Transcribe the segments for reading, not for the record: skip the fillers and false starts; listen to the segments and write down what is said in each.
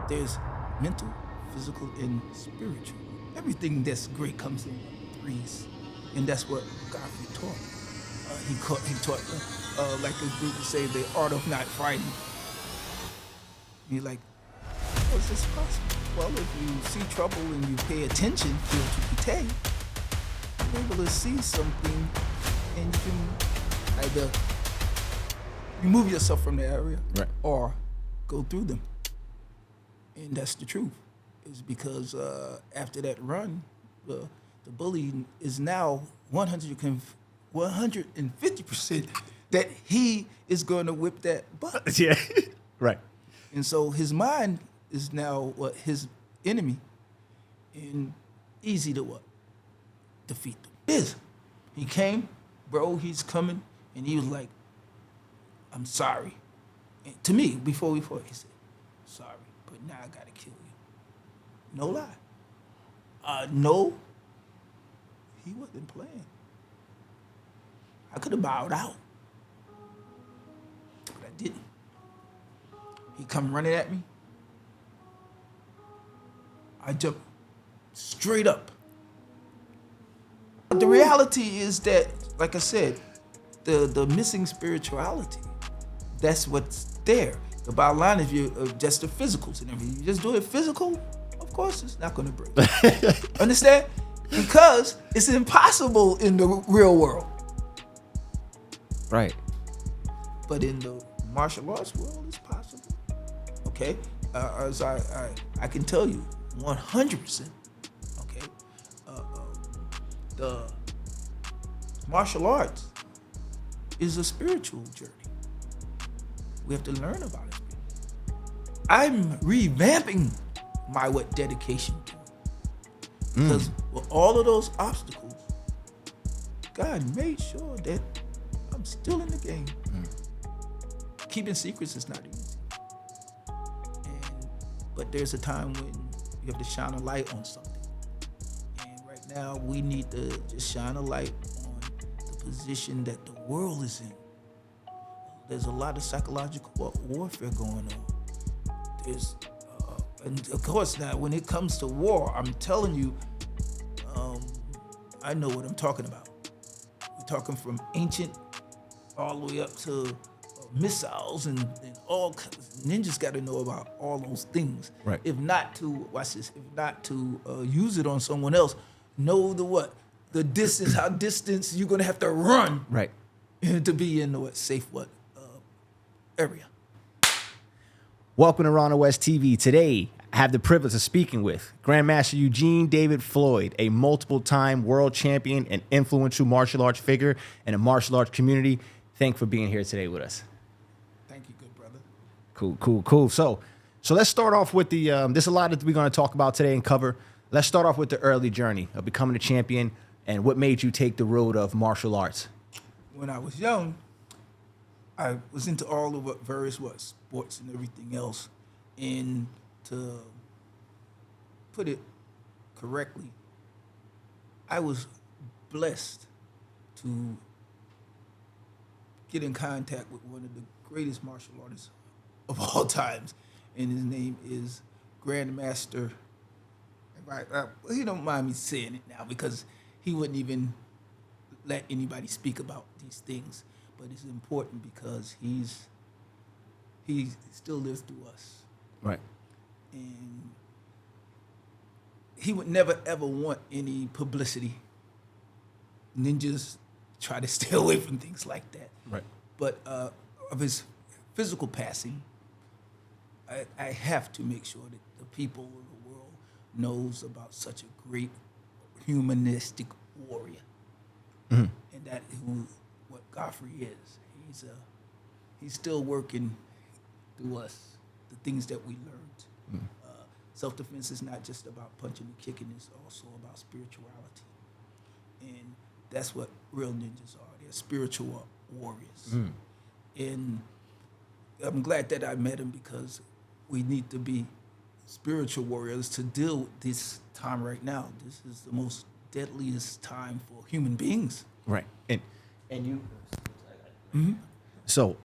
There's mental, physical, and spiritual. Everything that's great comes in threes, and that's what Godfrey taught. He taught, like the group would say, the art of not fighting. You're like, how is this possible? Well, if you see trouble and you pay attention to what you you're able to see something, and you can either remove yourself from the area, right, or go through them. And that's the truth. Is because after that run, the bully is now 150% that he is going to whip that butt. Yeah, right. And so his mind is now his enemy, and easy to defeat them. He came, bro. He's coming, and he was like, "I'm sorry." And to me, before he said, "Sorry, but now I gotta kill you." No lie. No, he wasn't playing. I could have bowed out, but I didn't. He come running at me. I jumped straight up. The reality is that, like I said, the missing spirituality, that's what's there. The bottom line is just the physicals and everything. You just do it physical, of course it's not gonna break. Understand? Because it's impossible in the real world. Right. But in the martial arts world, it's possible. Okay? As I can tell you, 100%. Okay? The martial arts is a spiritual journey. We have to learn about it. I'm revamping my dedication to it. Because with all of those obstacles, God made sure that I'm still in the game. Keeping secrets is not easy. But there's a time when you have to shine a light on something. And right now, we need to just shine a light on the position that the world is in. There's a lot of psychological warfare going on. There's, and of course now, when it comes to war, I'm telling you, I know what I'm talking about. We're talking from ancient all the way up to missiles and all. Ninjas got to know about all those things. Right. If not to, watch this, if not to use it on someone else, know the distance, how distance you're going to have to run. Right. To be in the safe area. Welcome to Ronald West TV. Today, I have the privilege of speaking with Grandmaster Eugene David Floyd, a multiple-time world champion and influential martial arts figure in the martial arts community. Thank you for being here today with us. Thank you, good brother. Cool. So let's start off with the, there's a lot that we're going to talk about today and cover. Let's start off with the early journey of becoming a champion and what made you take the road of martial arts. When I was young, I was into all of various sports and everything else. And to put it correctly, I was blessed to get in contact with one of the greatest martial artists of all times. And his name is Grandmaster. He don't mind me saying it now because he wouldn't even let anybody speak about these things. But it's important because he still lives through us. Right. And he would never ever want any publicity. Ninjas try to stay away from things like that. Right. But of his physical passing, I have to make sure that the people of the world knows about such a great humanistic warrior. Mm-hmm. And that what Godfrey is. He's still working through us, the things that we learned. Mm-hmm. Self-defense is not just about punching and kicking, it's also about spirituality. And that's what real ninjas are. They're spiritual warriors. Mm. And I'm glad that I met him because we need to be spiritual warriors to deal with this time right now. This is the most deadliest time for human beings. Right. And you. Mm-hmm. So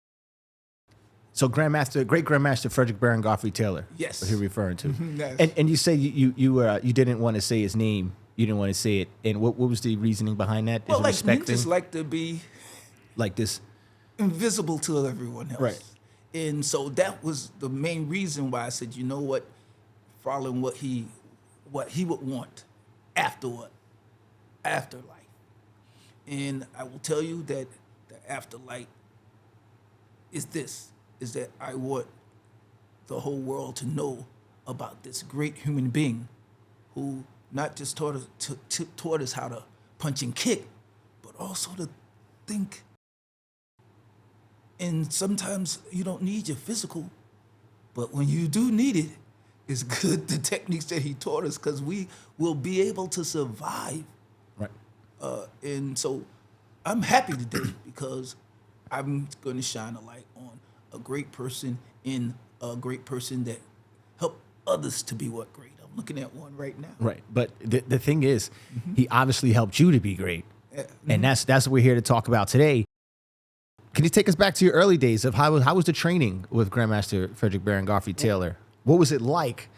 So great Grandmaster Frederick Baron Gottfried Taylor. Yes. What you're referring to. Yes. And you say you didn't want to say his name. You didn't want to say it. And what was the reasoning behind that? Well, Is it like respect ninjas thing? like to be Like this. invisible to everyone else. Right. And so that was the main reason why I said, you know what, following what he would want afterlife. And I will tell you that the afterlife is that I want the whole world to know about this great human being who not just taught us how to punch and kick, but also to think. And sometimes you don't need your physical, but when you do need it, it's good the techniques that he taught us, because we will be able to survive. Right. And so I'm happy today because I'm going to shine a light on a great person in a great person that helped others to be what great. I'm looking at one right now. Right. But the thing is, he obviously helped you to be great. Yeah. And that's what we're here to talk about today. Can you take us back to your early days of how was the training with Grandmaster Frederick Baron Gottfried Taylor? What was it like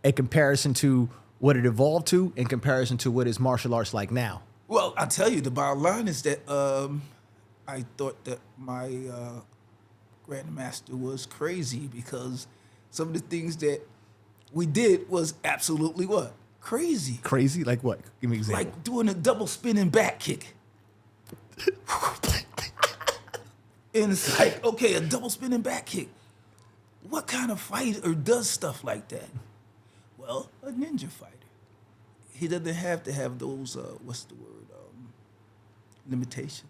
in comparison to what it evolved to, in comparison to what is martial arts like now? Well, I tell you, the bottom line is that I thought that my grandmaster was crazy, because some of the things that we did was absolutely what? Crazy. Crazy? Like what? Give me an example. Like doing a double spinning back kick. And it's like, okay, a double spinning back kick. What kind of fighter does stuff like that? Well, a ninja fighter. He doesn't have to have those, limitations.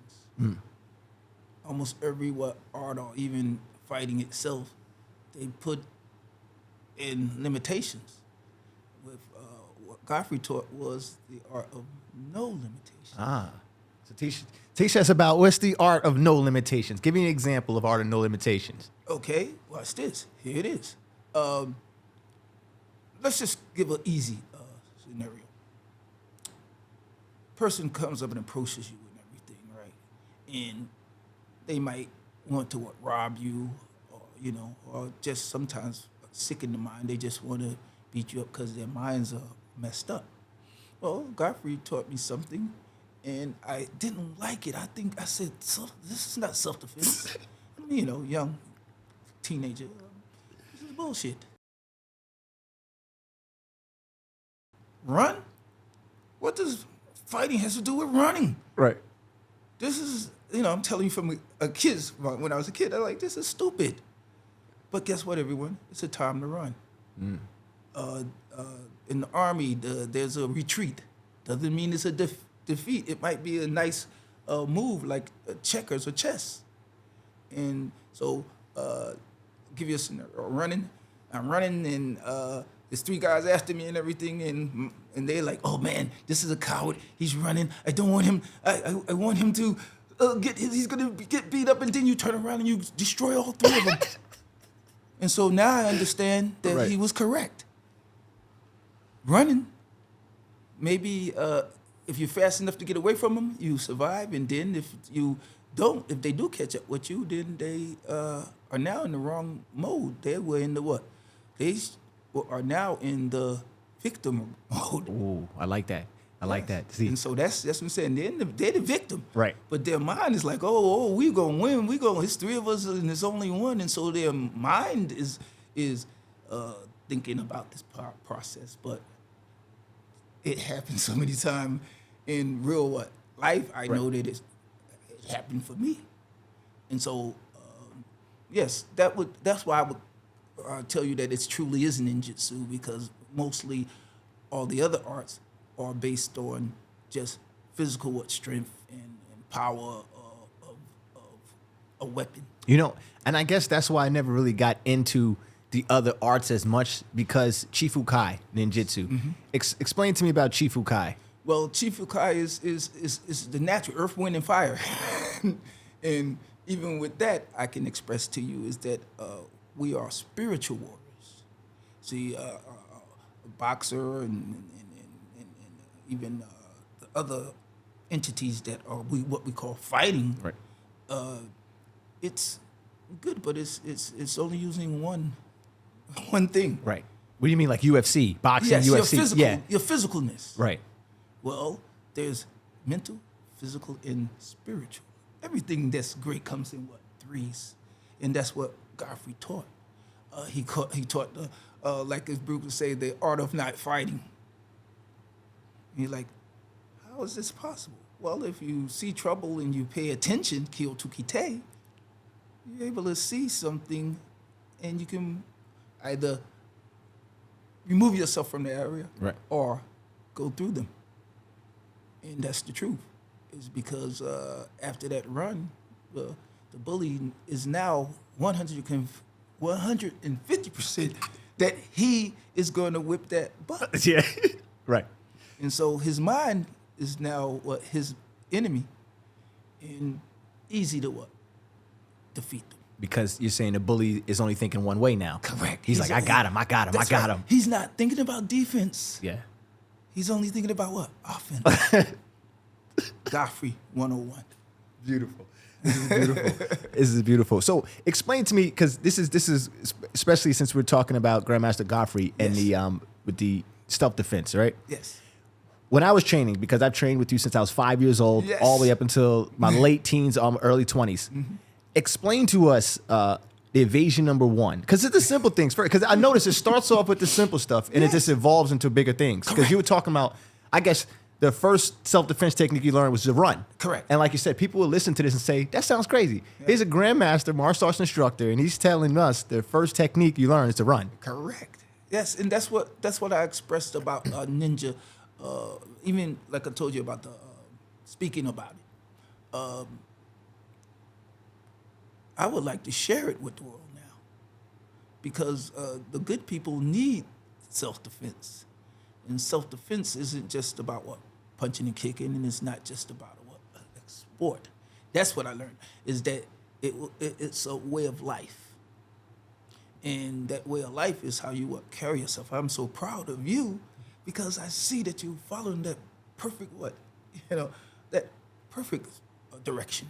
Almost every art or even fighting itself, they put in limitations. With what Godfrey taught was the art of no limitations. So teach us about what's the art of no limitations. Give me an example of art of no limitations. Okay, watch this. Here it is. Let's just give an easy scenario. Person comes up and approaches you and everything, right? And they might want to rob you, or just sometimes sick in the mind. They just want to beat you up because their minds are messed up. Well, Godfrey taught me something, and I didn't like it. I said, this is not self-defense. I mean, young teenager. This is bullshit. Run? What does fighting has to do with running? Right. This is, I'm telling you from a kid, when I was a kid, I'm like, this is stupid. But guess what, everyone? It's a time to run. In the Army, there's a retreat. Doesn't mean it's a defeat. It might be a nice move, like checkers or chess. And so, give you a scenario. I'm running, and there's three guys after me and everything, and they're like, oh man, this is a coward. He's running. I don't want him. I want him to he's gonna get beat up, and then you turn around and you destroy all three of them. And so now I understand that he was correct. Running, maybe if you're fast enough to get away from them, you survive, and then if they do catch up with you, then they are now in the wrong mode. They were in the what? They are now in the victim mode. Ooh, I like that. I like that. See, And so that's what I'm saying. They're the victim. Right. But their mind is like, we gonna win. It's three of us and there's only one. And so their mind is thinking about this process. But it happens so many times in real life. I know that it happened for me. And so, yes, that's why I would tell you that it truly is ninjutsu, because mostly all the other arts are based on just physical strength and power of a weapon. And I guess that's why I never really got into the other arts as much, because Chifu Kai ninjutsu. Explain to me about Chifu Kai. Well, Chifu Kai is the natural earth, wind, and fire. And even with that, I can express to you is that we are spiritual warriors. See, a boxer and even the other entities that are what we call fighting. Right. It's good, but it's only using one thing. Right. What do you mean, like UFC, boxing, Yes, UFC? your physical, Yeah. your physicalness. Right. Well, there's mental, physical, and spiritual. Everything that's great comes in what? Threes, and that's what Godfrey taught. He taught like as Bruce would say, the art of not fighting. And you're like, how is this possible? Well, if you see trouble and you pay attention, kyo to kite, you're able to see something, and you can either remove yourself from the area, Right. or go through them. And that's the truth. Is because after that run, the bully is now 150% that he is going to whip that butt. Yeah. Right. And so his mind is now his enemy, and easy to defeat them. Because you're saying the bully is only thinking one way now. Correct. He's like, I got him. I got him. I That's got right. him. He's not thinking about defense. Yeah. He's only thinking about what? Offense. Godfrey 101. Beautiful. This is beautiful. This is beautiful. So explain to me, because this is especially since we're talking about Grandmaster Godfrey and Yes. with the self-defense, right? Yes. When I was training, because I've trained with you since I was 5 years old, Yes. all the way up until my late teens, early 20s. Explain to us the evasion number one, because it's the simple things. Because I noticed it starts off with the simple stuff, and it just evolves into bigger things. Because you were talking about, I guess, the first self-defense technique you learned was the run. Correct. And like you said, people will listen to this and say, that sounds crazy. Here's a grandmaster martial arts instructor, and he's telling us the first technique you learn is to run. Correct. Yes, and that's what I expressed about ninja. Even like I told you about the speaking about it. I would like to share it with the world now, because the good people need self-defense, and self-defense isn't just about what punching and kicking, and it's not just about what sport. That's what I learned, is that it's a way of life. And that way of life is how you carry yourself. I'm so proud of you, because I see that you're following that perfect that perfect direction.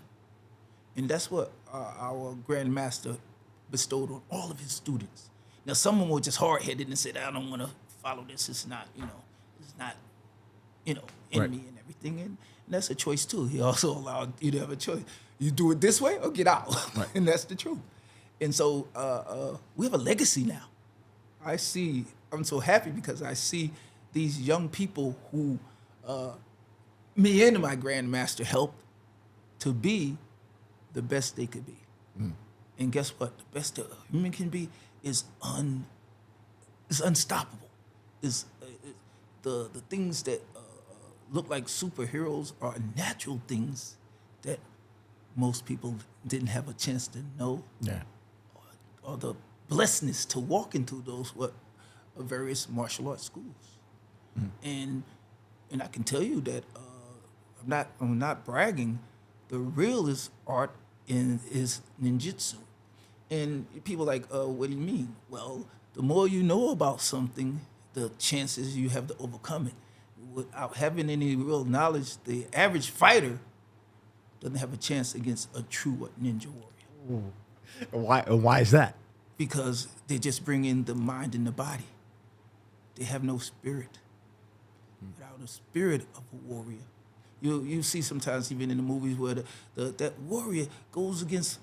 And that's what our grandmaster bestowed on all of his students. Now, some of them were just hard-headed and said, I don't want to follow this. It's not, in Right. me and everything. And that's a choice too. He also allowed you to have a choice. You do it this way or get out. Right. And that's the truth. And so we have a legacy now. I'm so happy because I see these young people who me and my grandmaster helped to be the best they could be. And guess what? The best a human can be is unstoppable. The things that look like superheroes are natural things that most people didn't have a chance to know. Yeah. Or the blessedness to walk into those various martial arts schools. And I can tell you that I'm not bragging. The realest art is ninjutsu. And people like, what do you mean? Well, the more you know about something, the chances you have to overcome it. Without having any real knowledge, the average fighter doesn't have a chance against a true ninja warrior. Why is that? Because they just bring in the mind and the body. They have no spirit. Without the spirit of a warrior, you see sometimes even in the movies where that warrior goes against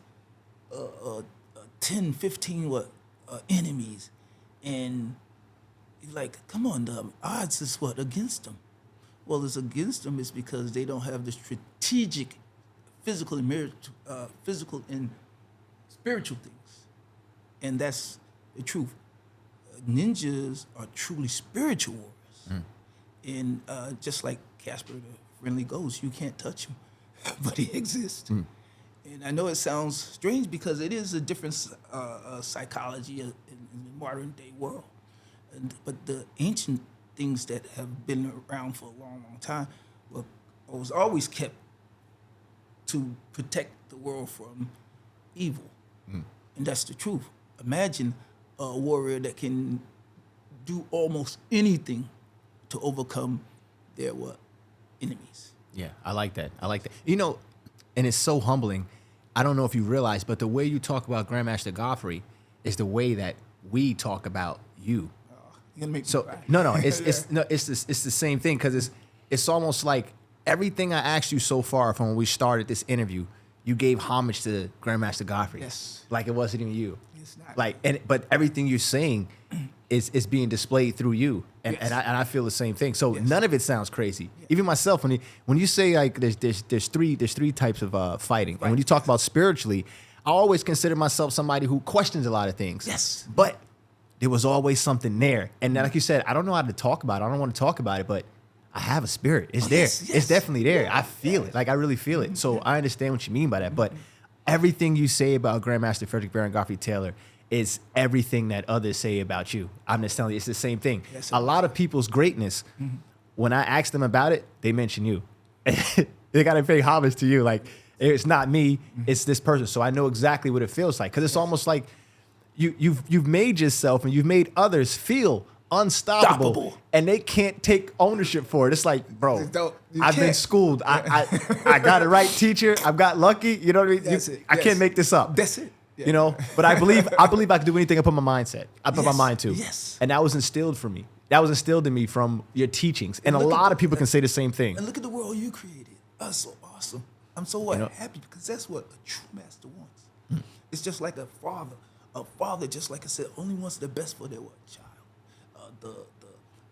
10, 15 enemies, and you're like, come on, the odds is against them. Well, it's against them is because they don't have the strategic, physical and spiritual things, and that's the truth. Ninjas are truly spiritual warriors, and just like Casper the Friendly Ghost, you can't touch him, but he exists. And I know it sounds strange because it is a different psychology in the modern day world. But the ancient things that have been around for a long, long time was always kept to protect the world from evil. And that's the truth. Imagine a warrior that can do almost anything to overcome their enemies. Yeah, I like that. And it's so humbling. I don't know if you realize, but the way you talk about Grandmaster Godfrey is the way that we talk about you. You're gonna make me So cry. no, it's the same thing because it's almost like everything I asked you so far from when we started this interview, you gave homage to Grandmaster Godfrey. Yes. Like it wasn't even you. It's not. But everything you're saying is being displayed through you, and Yes. I feel the same thing. So Yes. none of it sounds crazy. Even myself, when you say like there's three types of fighting, and when you talk about spiritually, I always consider myself somebody who questions a lot of things. Yes. But there was always something there, and then, like you said, I don't know how to talk about it. I don't want to talk about it, but I have a spirit. It's there. yes, yes. It's definitely there. Yeah, I feel it. Like I really feel it. So I understand what you mean by that. But everything you say about Grandmaster Frederick Baron Godfrey Taylor is everything that others say about you. I'm just telling you, it's the same thing. Yes, A lot of people's greatness, when I ask them about it, they mention you. They got to pay homage to you. Like, it's not me, it's this person. So I know exactly what it feels like. Because it's almost like you've made yourself and you've made others feel unstoppable, Stoppable. and they can't take ownership for it. It's like, bro, You I've been can't. schooled. I got a right teacher. I've got lucky. You know what I mean? That's it. I Yes. can't make this up. That's it. Yeah. You know, but I believe I can do anything I put my mindset. I put my Yes. mind to. Yes. And that was instilled for me. That was instilled in me from your teachings. And a look at lot the- of people can say the same thing. And look at the world you created. That's so awesome. I'm so know- happy because that's what a true master wants. It's just like a father. A father, just like I said, only wants the best for their child.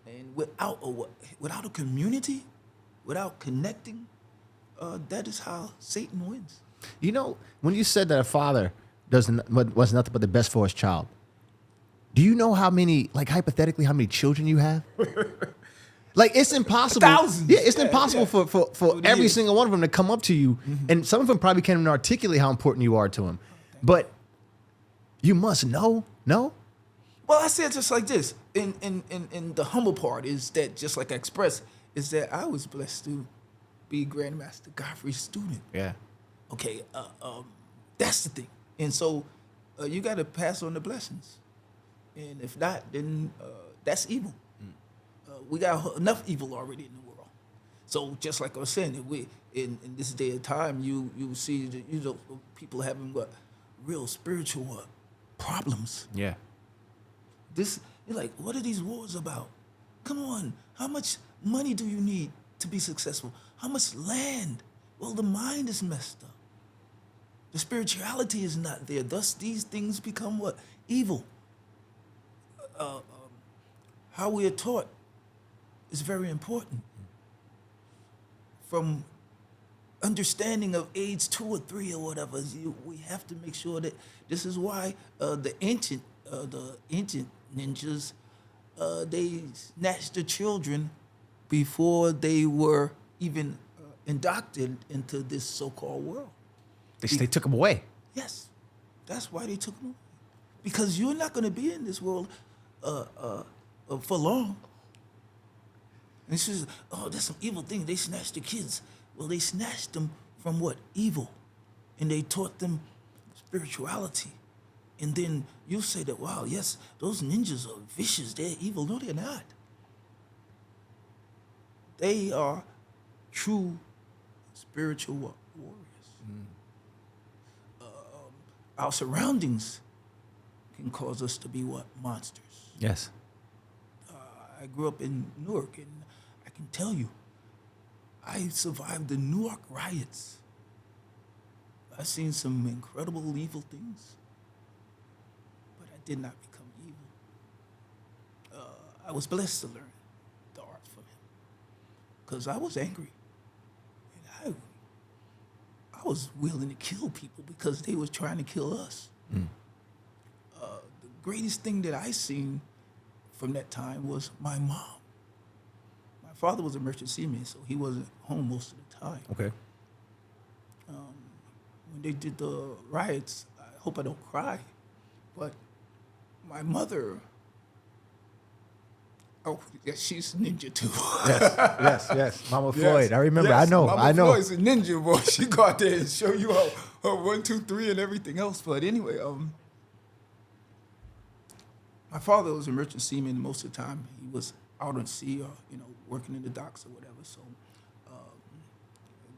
And without a community, without connecting, that is how Satan wins. You know, when you said that a father was nothing but the best for his child, do you know how many, like hypothetically, how many children you have? Like it's impossible. Thousands. Yeah, it's Yeah, impossible yeah. for the every years. single one of them to come up to you, and some of them probably can't even articulate how important you are to them. But you must know, no? Well, I said just like this. In the humble part is that, just like I expressed, is that I was blessed to be Grandmaster Godfrey's student. Yeah. Okay, that's the thing. And so you got to pass on the blessings. And if not, then that's evil. We got enough evil already in the world. So just like I was saying, if we in this day and time, you see that, people having real spiritual problems. Yeah. You're like, what are these wars about? Come on, how much money do you need to be successful? How much land? Well, the mind is messed up. The spirituality is not there. Thus, these things become what? Evil. How we are taught is very important. From understanding of age 2 or 3 or whatever, we have to make sure that this is why the ancient ninjas, they snatched the children before they were even inducted into this so-called world. They took them away. Yes, that's why they took them away. Because you're not going to be in this world for long. And it's just, that's some evil thing. They snatched the kids. Well, they snatched them from what? Evil. And they taught them spirituality. And then you say that, wow, yes, those ninjas are vicious. They're evil. No, they're not. They are true spiritual warriors. Our surroundings can cause us to be what? Monsters. Yes. I grew up in Newark, and I can tell you, I survived the Newark riots. I've seen some incredible evil things, but I did not become evil. I was blessed to learn the art from him, because I was angry, and I was willing to kill people because they was trying to kill us. The greatest thing that I seen from that time was my mom. My father was a merchant seaman, so he wasn't home most of the time. Okay. When they did the riots, I hope I don't cry, but my mother, oh, yeah, she's a ninja too. Yes. Mama Floyd. Yes, I remember. yes. I know. Mama Floyd's a ninja, boy. She go out there and show you her 1, 2, 3 and everything else. But anyway, my father was a merchant seaman. Most of the time, he was out on sea or working in the docks or whatever. So,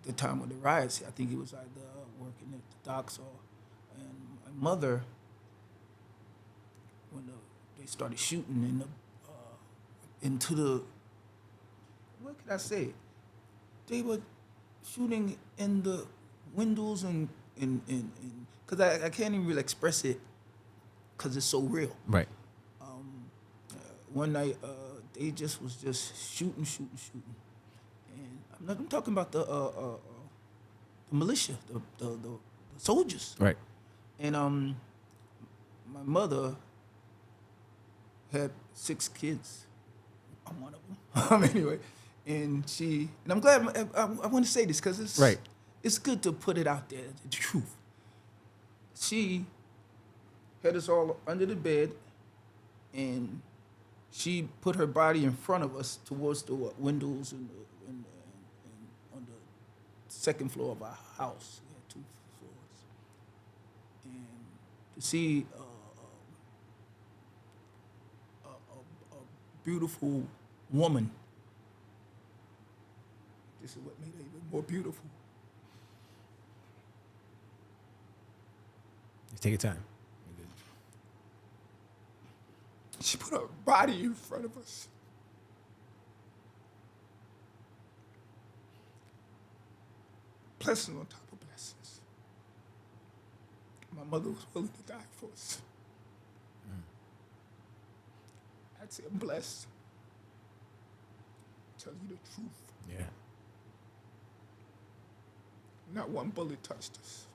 the time of the riots, I think he was either working at the docks, and my mother, when they started shooting into the, what could I say? They were shooting in the windows and because I can't even really express it because it's so real. Right. One night they was just shooting, and I'm talking about the militia, the soldiers. Right. And my mother had 6 kids. I'm one of them. Anyway, and I'm glad I want to say this because it's right. It's good to put it out there, the truth. She had us all under the bed, and she put her body in front of us towards the windows and on the second floor of our house. We had 2 floors. And to see a beautiful woman, this is what made her even more beautiful. Take your time. She put her body in front of us. Blessings on top of blessings. My mother was willing to die for us. I'd say I'm blessed. Tell you the truth. Yeah. Not one bullet touched us.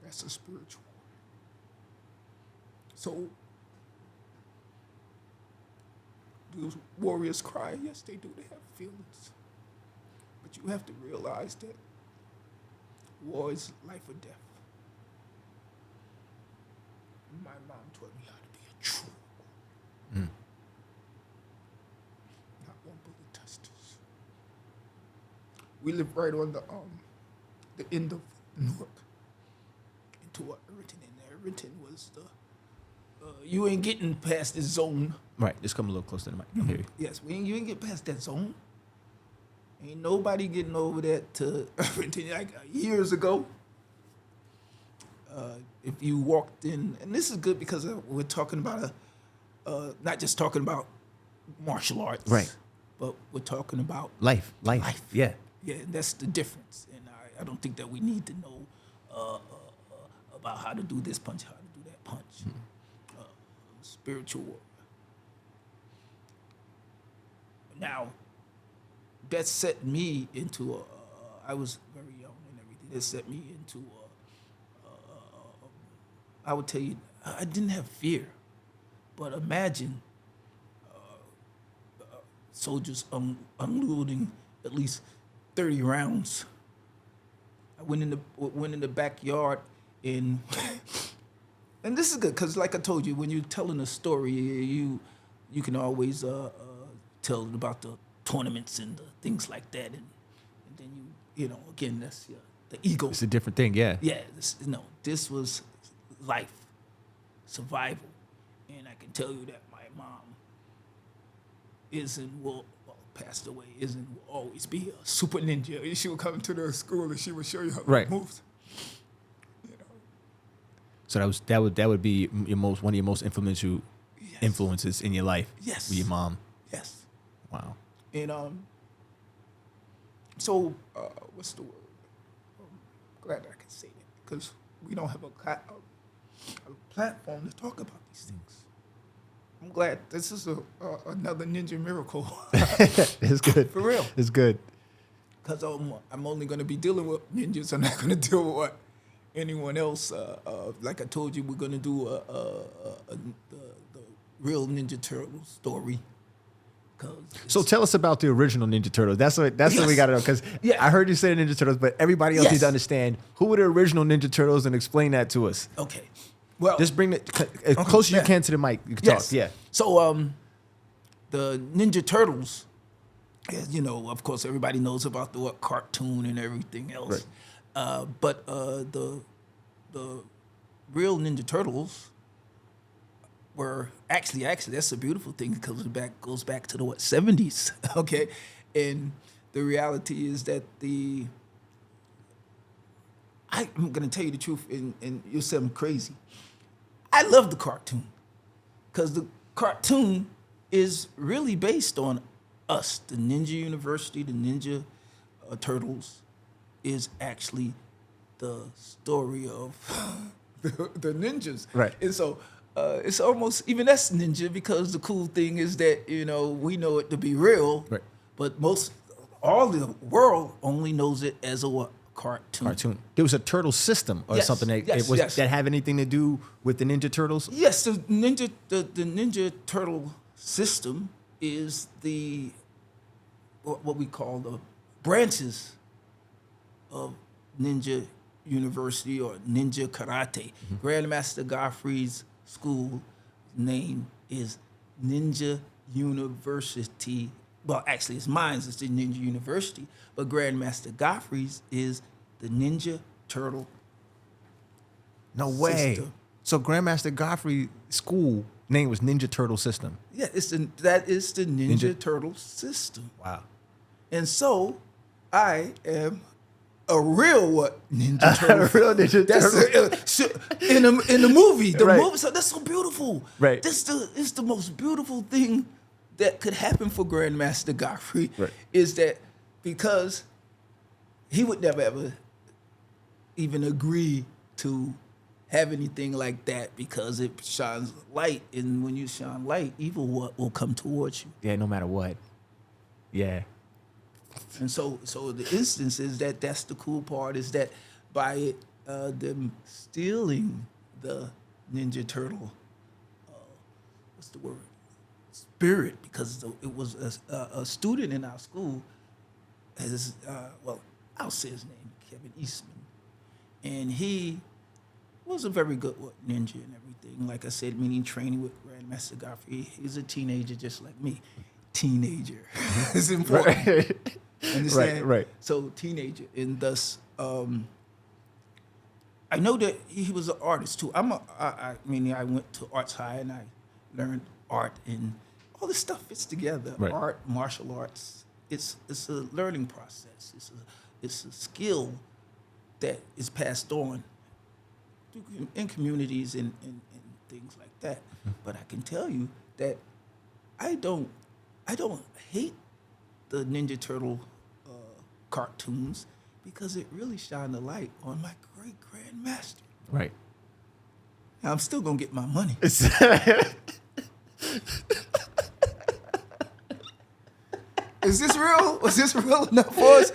That's a spiritual. So, do warriors cry? Yes, they do. They have feelings. But you have to realize that war is life or death. My mom taught me how to be a true warrior. Not one bullet touched us. We live right on the end of Newark. To what Irriton, and Irriton was the you ain't getting past this zone. Right, just come a little closer to the mic. I hear you. Yes, you ain't get past that zone. Ain't nobody getting over that to Irriton like years ago. If you walked in, and this is good because we're talking about not just talking about martial arts, right? But we're talking about life. Yeah, yeah. That's the difference, and I don't think that we need to know. About how to do this punch, how to do that punch. Spiritual warrior. Now, that set me into I was very young and everything. That set me into I would tell you, I didn't have fear. But imagine soldiers unloading at least 30 rounds. I went in the backyard. And this is good because, like I told you, when you're telling a story, you can always tell about the tournaments and the things like that, and then you know again that's the ego. It's a different thing, yeah. Yeah, this was life, survival, and I can tell you that my mom passed away, will always be a super ninja. She would come to the school and she would show you her moves. So that would be one of your most influential influences in your life. Yes. With your mom. Yes. Wow. And so what's the word? Glad I can say that because we don't have a platform to talk about these things. I'm glad this is another ninja miracle. It's good. For real. It's good. Because I'm only going to be dealing with ninjas. I'm not going to deal with what anyone else. Like I told you, we're going to do the real Ninja Turtle story. So tell us about the original Ninja Turtles. That's what we got to know. Because I heard you say Ninja Turtles, but everybody else needs to understand who were the original Ninja Turtles and explain that to us. Okay. Well, just bring it as close as you can to the mic. You can talk. Yeah. So the Ninja Turtles, of course, everybody knows about the cartoon and everything else. Right. But the real Ninja Turtles were actually that's a beautiful thing because it goes back to the 70s, okay? And the reality is that I'm gonna tell you the truth, and you'll say I'm crazy. I love the cartoon because the cartoon is really based on us. The Ninja University, the Ninja Turtles, is actually the story of the ninjas. Right. And so it's almost even that's ninja because the cool thing is that we know it to be real, Right. but all the world only knows it as a what? Cartoon. There was a turtle system or Yes, something yes. that have anything to do with the Ninja Turtles? Yes, the Ninja Turtle system is what we call the branches of Ninja University or Ninja Karate. Grandmaster Godfrey's school name is Ninja University. Well, actually, it's mine. It's the Ninja University, but Grandmaster Godfrey's is the Ninja Turtle. No way. System. So Grandmaster Godfrey school name was Ninja Turtle System. Yeah, that is the Ninja Ninja- Turtle system. Wow. And so, I am a real what Ninja Turtle. A real Ninja Turtle. In the movie, Right. movie. So that's so beautiful. Right. It's the most beautiful thing that could happen for Grandmaster Godfrey. Right. Is that because he would never ever even agree to have anything like that because it shines light, and when you shine light, evil will come towards you. Yeah, no matter what. Yeah. And so the instance is that's the cool part is that by them stealing the Ninja Turtle, what's the word? Spirit, because it was a student in our school, I'll say his name, Kevin Eastman, and he was a very good ninja and everything. Like I said, meaning training with Grandmaster Godfrey. He's a teenager just like me. Teenager is important. Right. Understand? Right. So teenager, and thus I know that he was an artist too. I went to Arts High and I learned art, and all this stuff fits together. Right. Art, martial arts. It's a learning process. It's a skill that is passed on in communities and things like that. But I can tell you that I don't hate the Ninja Turtle cartoons because it really shined a light on my great grandmaster. Right. Now, I'm still gonna get my money. Is this real? Was this real enough for us?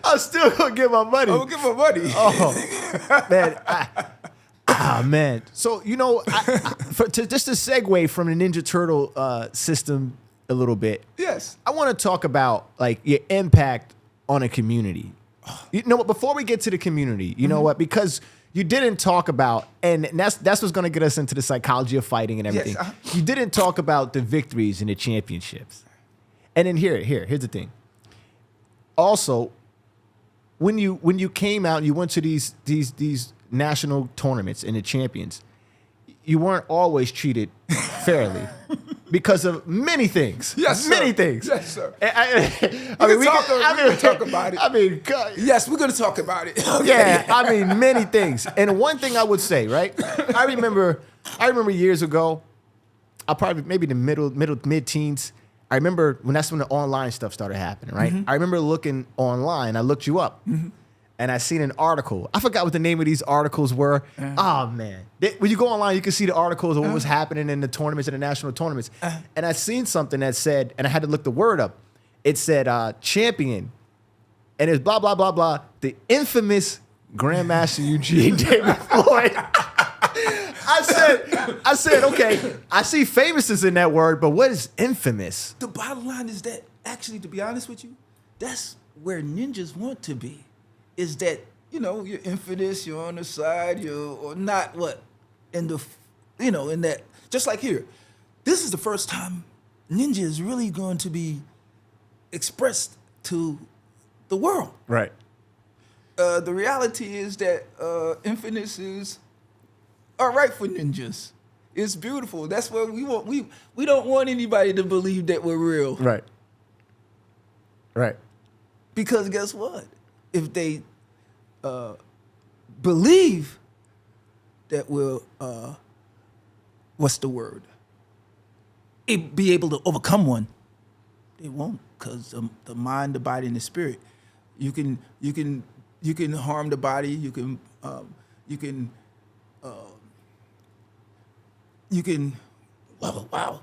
I'm still gonna get my money. I'm gonna get my money. Oh man, man. So just to segue from the Ninja Turtle system a little bit, Yes. I want to talk about like your impact on a community. You know what? Before we get to the community, you know what? Because you didn't talk about, and that's what's going to get us into the psychology of fighting and everything. Yes, You didn't talk about the victories and the championships. And then here's the thing. Also, when you came out and you went to these national tournaments and the champions, you weren't always treated fairly because of many things. Yes, sir. Many things. Yes, sir. We can talk about it. I mean, God, Yes, we're gonna talk about it. Okay. yeah, I mean, many things. And one thing I would say, right? I remember years ago, maybe the mid-teens. I remember that's when the online stuff started happening, right? I remember looking online. I looked you up, and I seen an article. I forgot what the name of these articles were. Oh man! When you go online, you can see the articles of what was happening in the tournaments and the national tournaments. And I seen something that said, and I had to look the word up. It said champion, and it's blah blah blah blah. The infamous Grandmaster Eugene David Floyd. I said, okay, I see famous is in that word, but what is infamous? The bottom line is that, actually, to be honest with you, that's where ninjas want to be. Is that, you're infamous, you're on the side, you're not what? In that, just like here, this is the first time ninja is really going to be expressed to the world. Right. The reality is that infamous is all right for ninjas. It's beautiful. That's what we want. We don't want anybody to believe that we're real. Right. Right. Because guess what? If they believe that we'll what's the word? Be able to overcome one. They won't, because the mind, the body, and the spirit. You can harm the body. You can wow,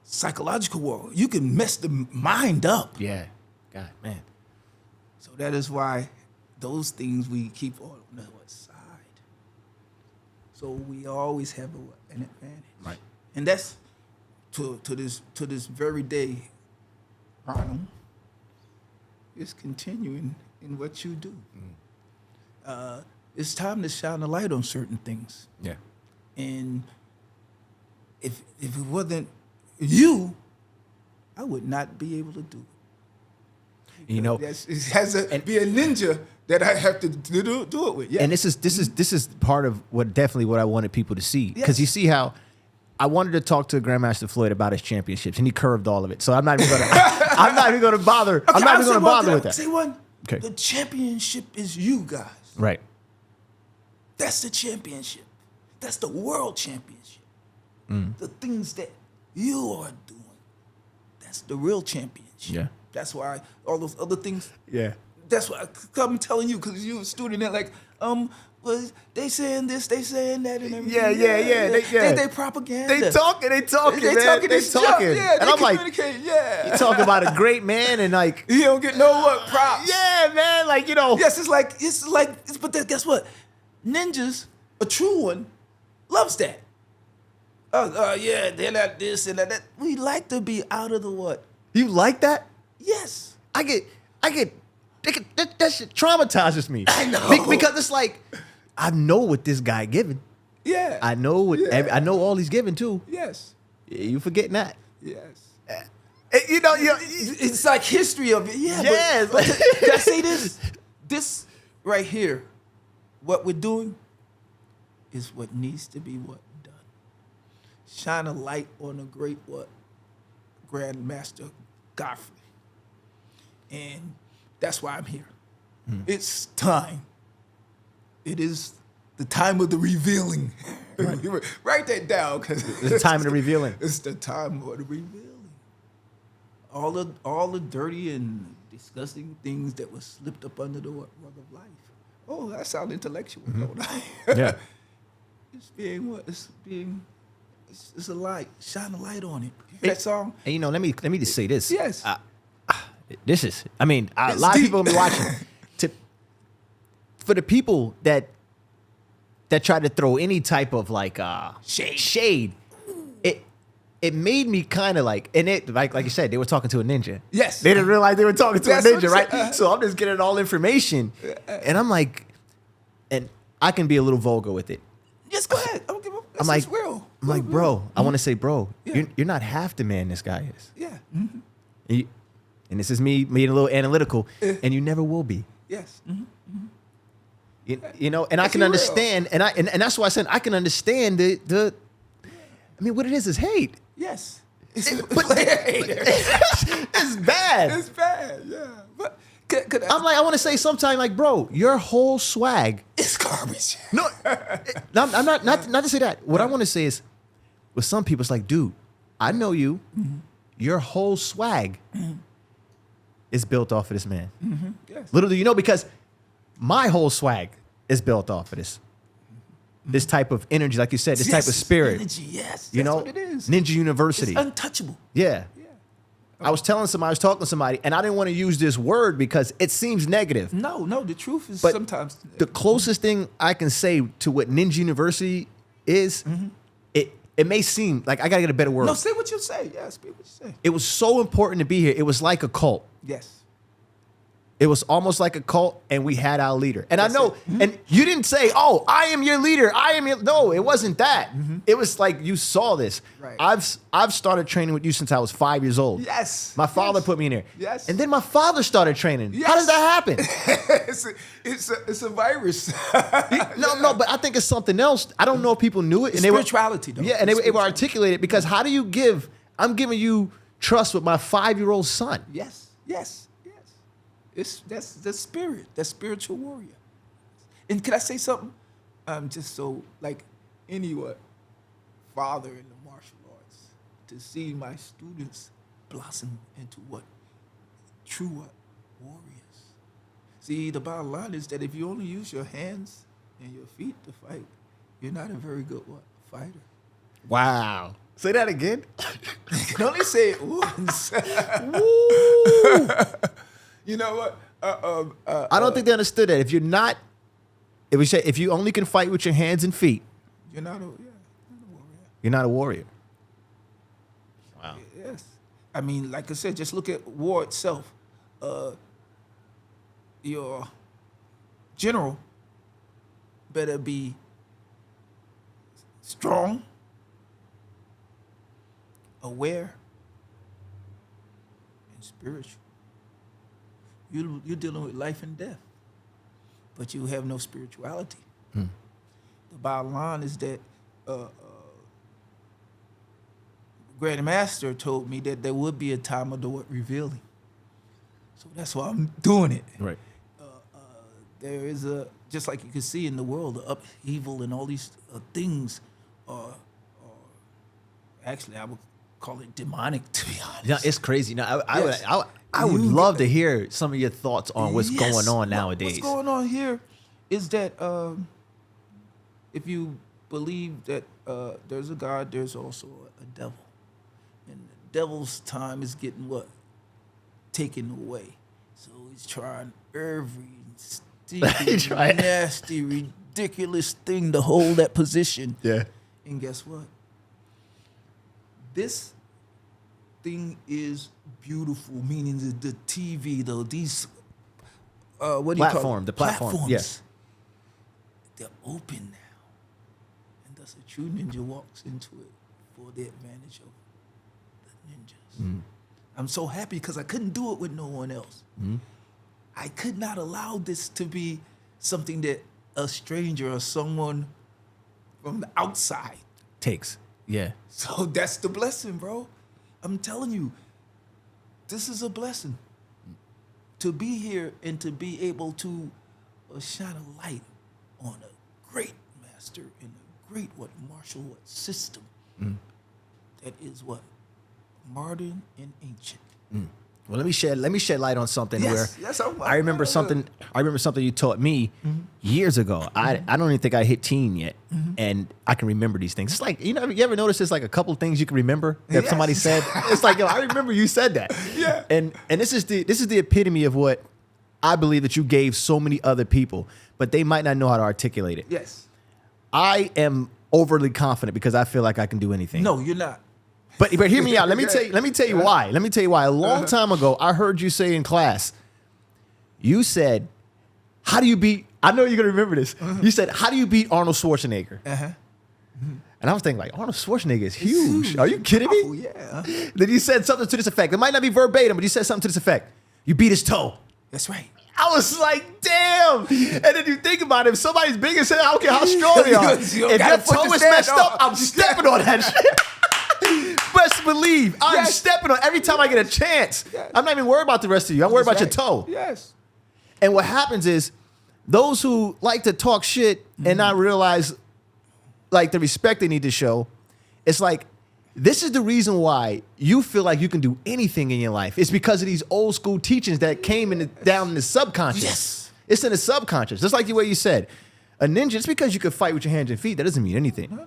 psychological world. You can mess the mind up. Yeah. God, man. So that is why those things we keep on the side. So we always have an advantage. Right. And that's to this very day, Ronald, it's continuing in what you do. It's time to shine a light on certain things. Yeah. And if it wasn't you, I would not be able to do it. You know, It has to be a ninja that I have to do it with. Yeah. and this is part of what I wanted people to see, because Yes. you see how I wanted to talk to Grandmaster Floyd about his championships, and he curved all of it. So I'm not even gonna bother. I'm not even gonna bother with that. Say one. Okay. The championship is you guys. Right. That's the championship. That's the world championship. The things that you are doing, that's the real championship. Yeah. That's why all those other things. Yeah. That's why I'm telling you, because you're a student that well, they saying this, they saying that, and everything. Yeah. They propaganda. They talking, They man. talking They this talking. stuff. Yeah, And they I'm like, communicate. Yeah. you talk about a great man, and like, You don't get no props. yeah, man, like, you know. Yes, but then guess what? Ninjas, a true one, loves that. Yeah, they're not this and that. We like to be out of the what? You like that? Yes. I get that shit traumatizes me. I know. Because it's like, I know what this guy giving. Yeah. I know what I know all he's giving too. Yes. You forgetting that? Yes. You know, It's like history of it. Yeah. Yes. But can I say this? This right here, what we're doing, is what needs to be done. Shine a light on the great Grandmaster Godfrey. And that's why I'm here. It's time. It is the time of the revealing. Write that down, because It's the time of the revealing. It's the time of the revealing. All the dirty and disgusting things that were slipped up under the rug of life. Oh, that sounds intellectual, don't I? Yeah. It's being what? It's a light. Shine a light on it. You hear that song? And you know, let me just say this. Yes. A It's lot of deep. people gonna be watching. For the people that try to throw any type of like shade, it made me kind of like, and it like you said, they were talking to a ninja. Yes. They didn't realize they were talking to That's a what ninja, I'm right? saying. So I'm just getting all information, and I'm like, and I can be a little vulgar with it. Yes, go ahead. I don't give a. I'm like, real. I'm like, bro, I want to say, bro, Yeah. you're not half the man this guy is. Yeah. And this is me being a little analytical, and you never will be. Yes. You know, and I can real. understand, and that's why I said I can understand the. I mean, what it is hate. Yes. It's bad. It's bad. Yeah. But I'm like, I want to say sometime, like, bro, your whole swag. it's garbage. No, I'm not to say that. What I want to say is, with some people, it's like, dude, I know you. Your whole swag is built off of this man. Yes. Little do you know, because my whole swag is built off of this type of energy, like you said, this type of spirit. Energy, yes. You know, That's what it is. Ninja University. It's untouchable. Yeah. Yeah. I was talking to somebody, and I didn't want to use this word because it seems negative. No, the truth is But sometimes the closest thing I can say to what Ninja University is, it may seem like I gotta get a better word. No, say what you say. Yeah, speak what you say. It was so important to be here. It was like a cult. Yes. It was almost like a cult, and we had our leader. And That's I know, it. and you didn't say, "Oh, I am your leader. I am your." No, it wasn't that. It was like you saw this. Right. I've started training with you since I was 5 years old. Yes. My father Yes. put me in there. Yes. And then my father started training. Yes. How does that happen? it's a virus. No, but I think it's something else. I don't know if people knew it. It's and they were- spirituality, though. Yeah, and It's they were spirituality. articulated, because how do you I'm giving you trust with my 5-year-old son. Yes. That's the spirit, that spiritual warrior. And can I say something? I'm just so like any father in the martial arts to see my students blossom into true warriors. See, the bottom line is that if you only use your hands and your feet to fight, you're not a very good fighter. Wow. Say that again. You can only say it once. Woo. You know what? I don't think they understood that. If you only can fight with your hands and feet, You're not a warrior. you're not a warrior. Wow. Yes. I mean, like I said, just look at war itself. Your general better be strong, aware, and spiritual. You're dealing with life and death, but you have no spirituality. The bottom line is that Grandmaster told me that there would be a time of the word revealing. So that's why I'm doing it. Right. There is just like you can see in the world, the upheaval and all these things are actually, I would call it demonic, to be honest. Yeah, it's crazy. Now, Yes. I would You love get- to hear some of your thoughts on what's Yes. going on nowadays. What's going on here is that if you believe that there's a God, there's also a devil. And the devil's time is getting taken away. So he's trying every He tried. nasty, ridiculous thing to hold that position. Yeah. And guess what? This thing is beautiful, meaning the TV, though, these, what do you call it? The platform, Platforms. yes. They're open now. And thus a true ninja walks into it for the advantage of the ninjas. I'm so happy because I couldn't do it with no one else. I could not allow this to be something that a stranger or someone from the outside. Takes. Yeah. So that's the blessing, bro. I'm telling you, this is a blessing. To be here and to be able to shine a light on a great master in a great martial system that is modern and ancient. Well, let me shed light on something Yes, where yes, I'm- I remember something. I remember something you taught me years ago. I don't even think I hit teen yet, and I can remember these things. It's like you ever notice there's like a couple of things you can remember that Yes. somebody said. It's like I remember you said that. Yeah. And this is the epitome of what I believe that you gave so many other people, but they might not know how to articulate it. Yes. I am overly confident because I feel like I can do anything. No, you're not. But hear me out. Let me tell you why. Let me tell you why. A long time ago, I heard you say in class, you said, how do you beat, I know you're going to remember this. You said, how do you beat Arnold Schwarzenegger? And I was thinking like, Arnold Schwarzenegger is huge. Are you kidding Oh, me? yeah. Then you said something to this effect. It might not be verbatim, but you said something to this effect. You beat his toe. That's right. I was like, damn. And then you think about it, if somebody's big and said, I don't care how strong they are. You If gotta your put toe your is stand messed on. up, I'm stepping on that shit. Best believe I'm Yes. stepping on every time I get a chance. Yes. I'm not even worried about the rest of you. I'm worried about your That's right. toe. Yes. And what happens is those who like to talk shit and not realize like the respect they need to show, it's like this is the reason why you feel like you can do anything in your life. It's because of these old school teachings that came down in the subconscious. Yes. It's in the subconscious. Just like the way you said, a ninja, just because you can fight with your hands and feet, that doesn't mean anything.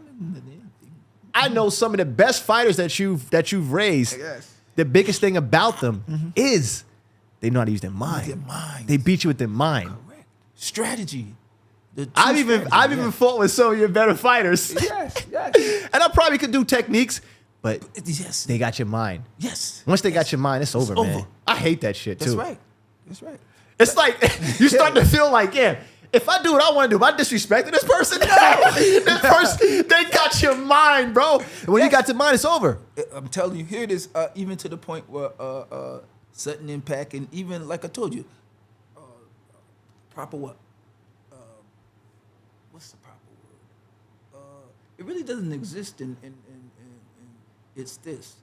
I know some of the best fighters that you've raised. Yes. The biggest thing about them is they know how to use their mind. Their mind. They beat you with their mind. Correct. Strategy. The true I've strategy, even fought with some of your better fighters. Yes, yes. And I probably could do techniques, but Yes. they got your mind. Yes. Once they got your mind, it's over, man. over. I hate that shit too. That's right. That's right. It's like you start to feel like, yeah, if I do what I want to do, am I disrespecting this person? No. This person, they got your mind, bro. And when you got your mind, it's over. I'm telling you, here it is, even to the point where sudden impact, and even like I told you, proper what? What's the proper word? It really doesn't exist in it's this.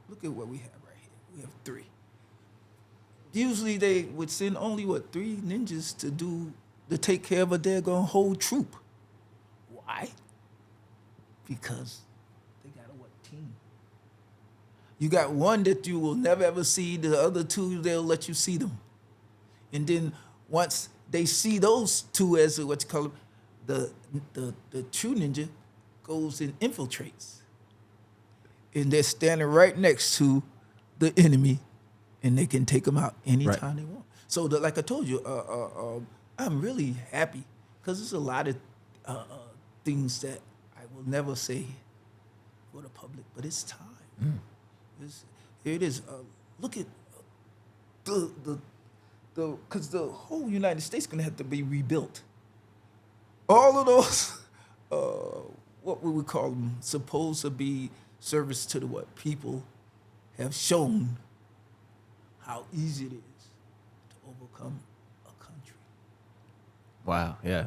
Look at what we have right here. We have three. usually they would send only 3 ninjas to take care of a daggone whole troop. Why? Because they got a team. You got one that you will never ever see. The other 2, they'll let you see them. And then once they see those 2 as what you call them, the true ninja goes and infiltrates. And they're standing right next to the enemy, and they can take them out anytime they want. So, like I told you, I'm really happy because there's a lot of things that I will never say for the public, but it's time. Here it is. Look at because the whole United States is going to have to be rebuilt. All of those, what we would call them, supposed to be service to the people have shown how easy it is to overcome a country. Wow. Yeah.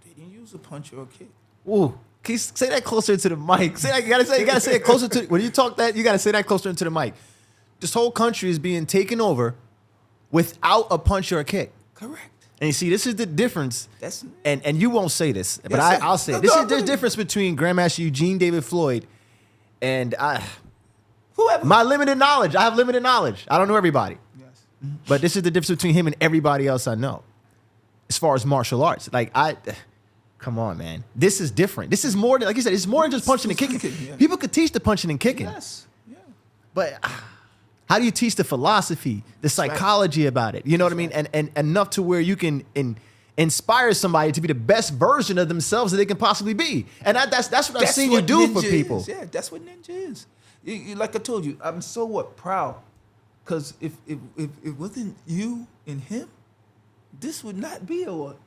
They didn't use a punch or a kick. Ooh. Can you say that closer to the mic? Say that, you gotta say it closer to when you talk that, you gotta say that closer into the mic. This whole country is being taken over without a punch or a kick. Correct. And you see, this is the difference. That's and you won't say this, but Yes, I'll say it. This is the difference between Grandmaster Eugene David Floyd and whoever. my limited knowledge. I have limited knowledge. I don't know everybody. Yes. But this is the difference between him and everybody else I know. As far as martial arts. Come on, man. This is different. This is more than, like you said, it's more than just punching and kicking. Yeah. People could teach the punching and kicking. Yes. Yeah. But how do you teach the philosophy, the psychology about it? You know what I mean? And enough to where you can inspire somebody to be the best version of themselves that they can possibly be. And that's what I've seen you do for people. Yeah, that's what ninja is. Like I told you, I'm so proud. Because if it wasn't you and him, this would not be a what?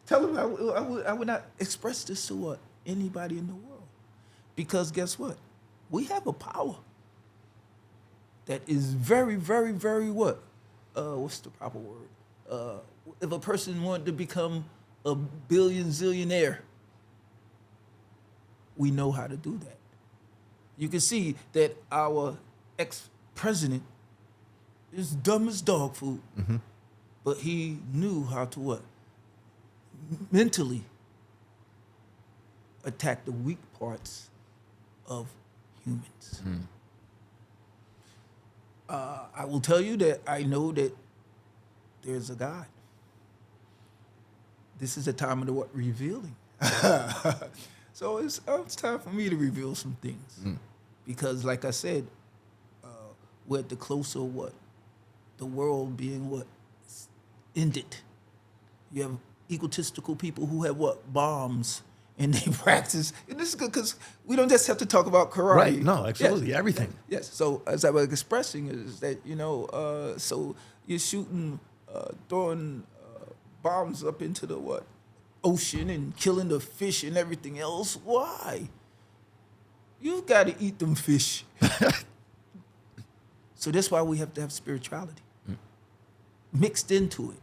Tell him I would not express this to anybody in the world. Because guess what? We have a power that is very, very, very what? What's the proper word? If a person wanted to become a zillionaire, we know how to do that. You can see that our ex-president is dumb as dog food, but he knew how to what? Mentally attack the weak parts of humans. I will tell you that I know that there's a God. This is a time of the revealing. So it's time for me to reveal some things. Because like I said, we're at the closer the world being ended. You have egotistical people who have bombs and they practice. And this is good because we don't just have to talk about karate. Right. No, absolutely. Yes. Everything. Yes. So as I was expressing is that, so you're shooting, throwing bombs up into the ocean and killing the fish and everything else. Why? You've got to eat them fish. So that's why we have to have spirituality mixed into it.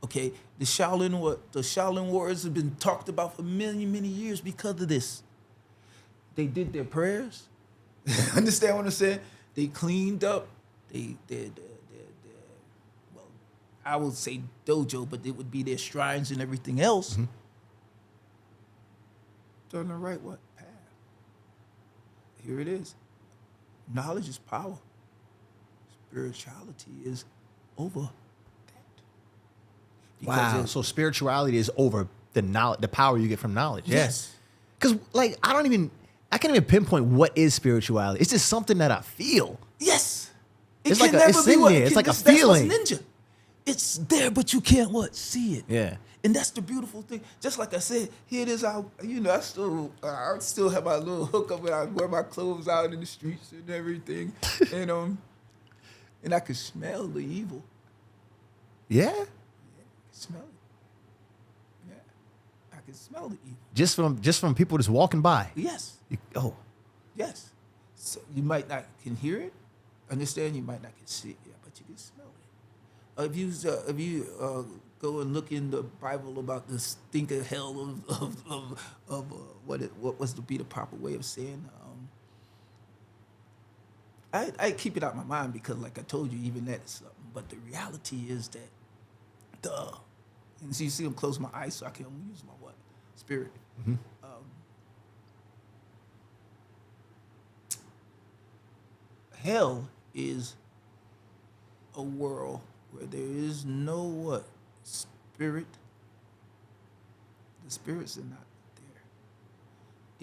Okay, the Shaolin warriors have been talked about for many, many years because of this. They did their prayers. Understand what I'm saying? They cleaned up. They did. Well, I would say dojo, but it would be their shrines and everything else. They're on the right path. Here it is. Knowledge is power. Spirituality is over. Wow. So spirituality is over the knowledge, the power you get from knowledge. Yes. Because I can't even pinpoint what is spirituality. It's just something that I feel. Yes. It's like it's in there. It's like a feeling. That's what's ninja. It's there, but you can't see it. Yeah. And that's the beautiful thing. Just like I said, here it is. I still have my little hookup and I wear my clothes out in the streets and everything. And I can smell the evil. Yeah. Smell it. Yeah, I can smell the evil. Just from people just walking by. Yes. Yes. So you might not can hear it, understand. You might not can see it, but you can smell it. If you go and look in the Bible about the stink of hell of what was to be the proper way of saying I keep it out my mind because, like I told you, even that is something. But the reality is that and so you see, I'm closing my eyes so I can only use my spirit. Mm-hmm. Hell is a world where there is no spirit. The spirits are not there.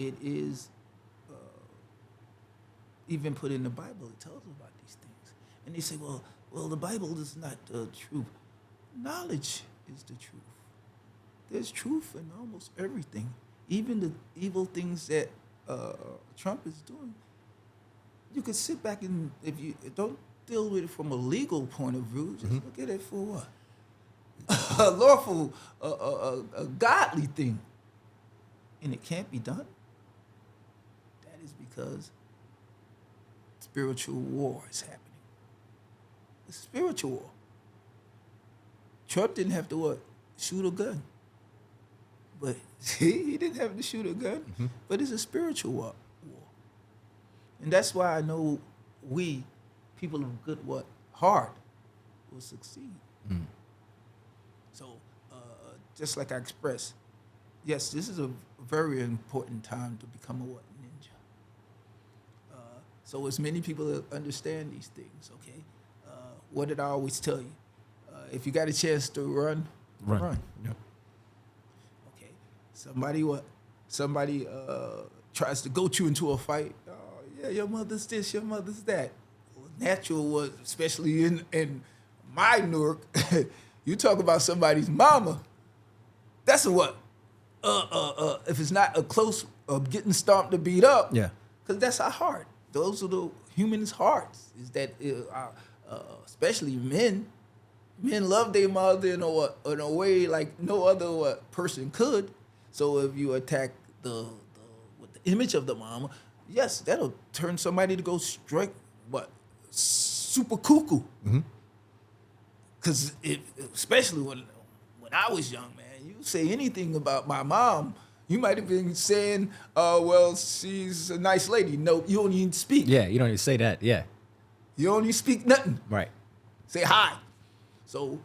It is even put in the Bible. It tells about these things, and they say, "Well, the Bible is not the truth. Knowledge is the truth. There's truth in almost everything, even the evil things that Trump is doing. You could sit back and if you don't deal with it from a legal point of view, just look at it for what a lawful, a godly thing, and it can't be done. That is because spiritual war is happening. It's a spiritual war. Trump didn't have to shoot a gun, but he didn't have to shoot a gun. But it's a spiritual war, and that's why I know we, people of good heart, will succeed. So, just like I expressed, yes, this is a very important time to become a ninja. So as many people that understand these things, okay? What did I always tell you? If you got a chance to run. Yep. Okay. Somebody tries to goat you into a fight. Oh, yeah, your mother's this, your mother's that. Well, natural was, especially in my Newark, you talk about somebody's mama, that's a what? If it's not a close of getting stomped or beat up, Yeah. because that's our heart. Those are the human's hearts. Is that especially men love their mother in a way like no other person could. So if you attack with the image of the mama, yes, that'll turn somebody to go straight super cuckoo. Because especially when I was young, man, you say anything about my mom, you might have been saying, well, she's a nice lady. No, you don't even speak. Yeah, you don't even say that. Yeah. You don't even speak nothing. Right. Say hi. So,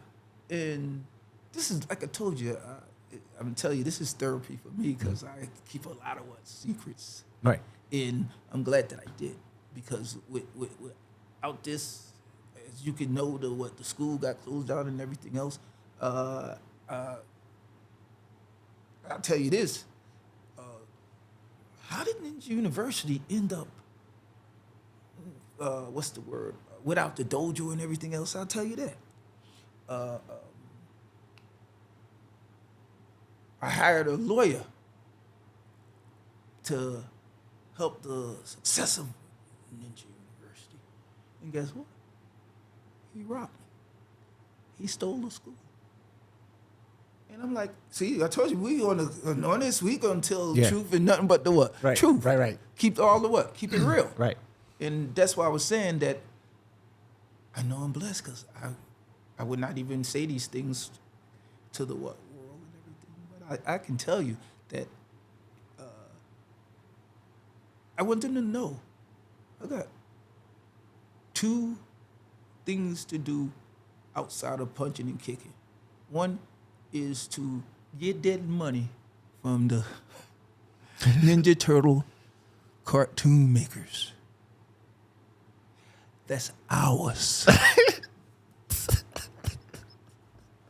and this is, like I told you, I'm going to tell you, this is therapy for me because I keep a lot of secrets. Right. And I'm glad that I did because without this, as you can know, the school got closed down and everything else. I'll tell you this: how did Ninja University end up? What's the word? Without the dojo and everything else, I'll tell you that. I hired a lawyer to help the success of Ninja University. And guess what? He robbed me. He stole the school. And I'm like, see, I told you, we on this, we gonna tell the truth and nothing but the what? Right. Truth. Right. Keep all the what? Keep it real. Right. And that's why I was saying that I know I'm blessed because I would not even say these things to the world and everything. But I can tell you that I want them to know I got 2 things to do outside of punching and kicking. One is to get that money from the Ninja Turtle cartoon makers. That's ours.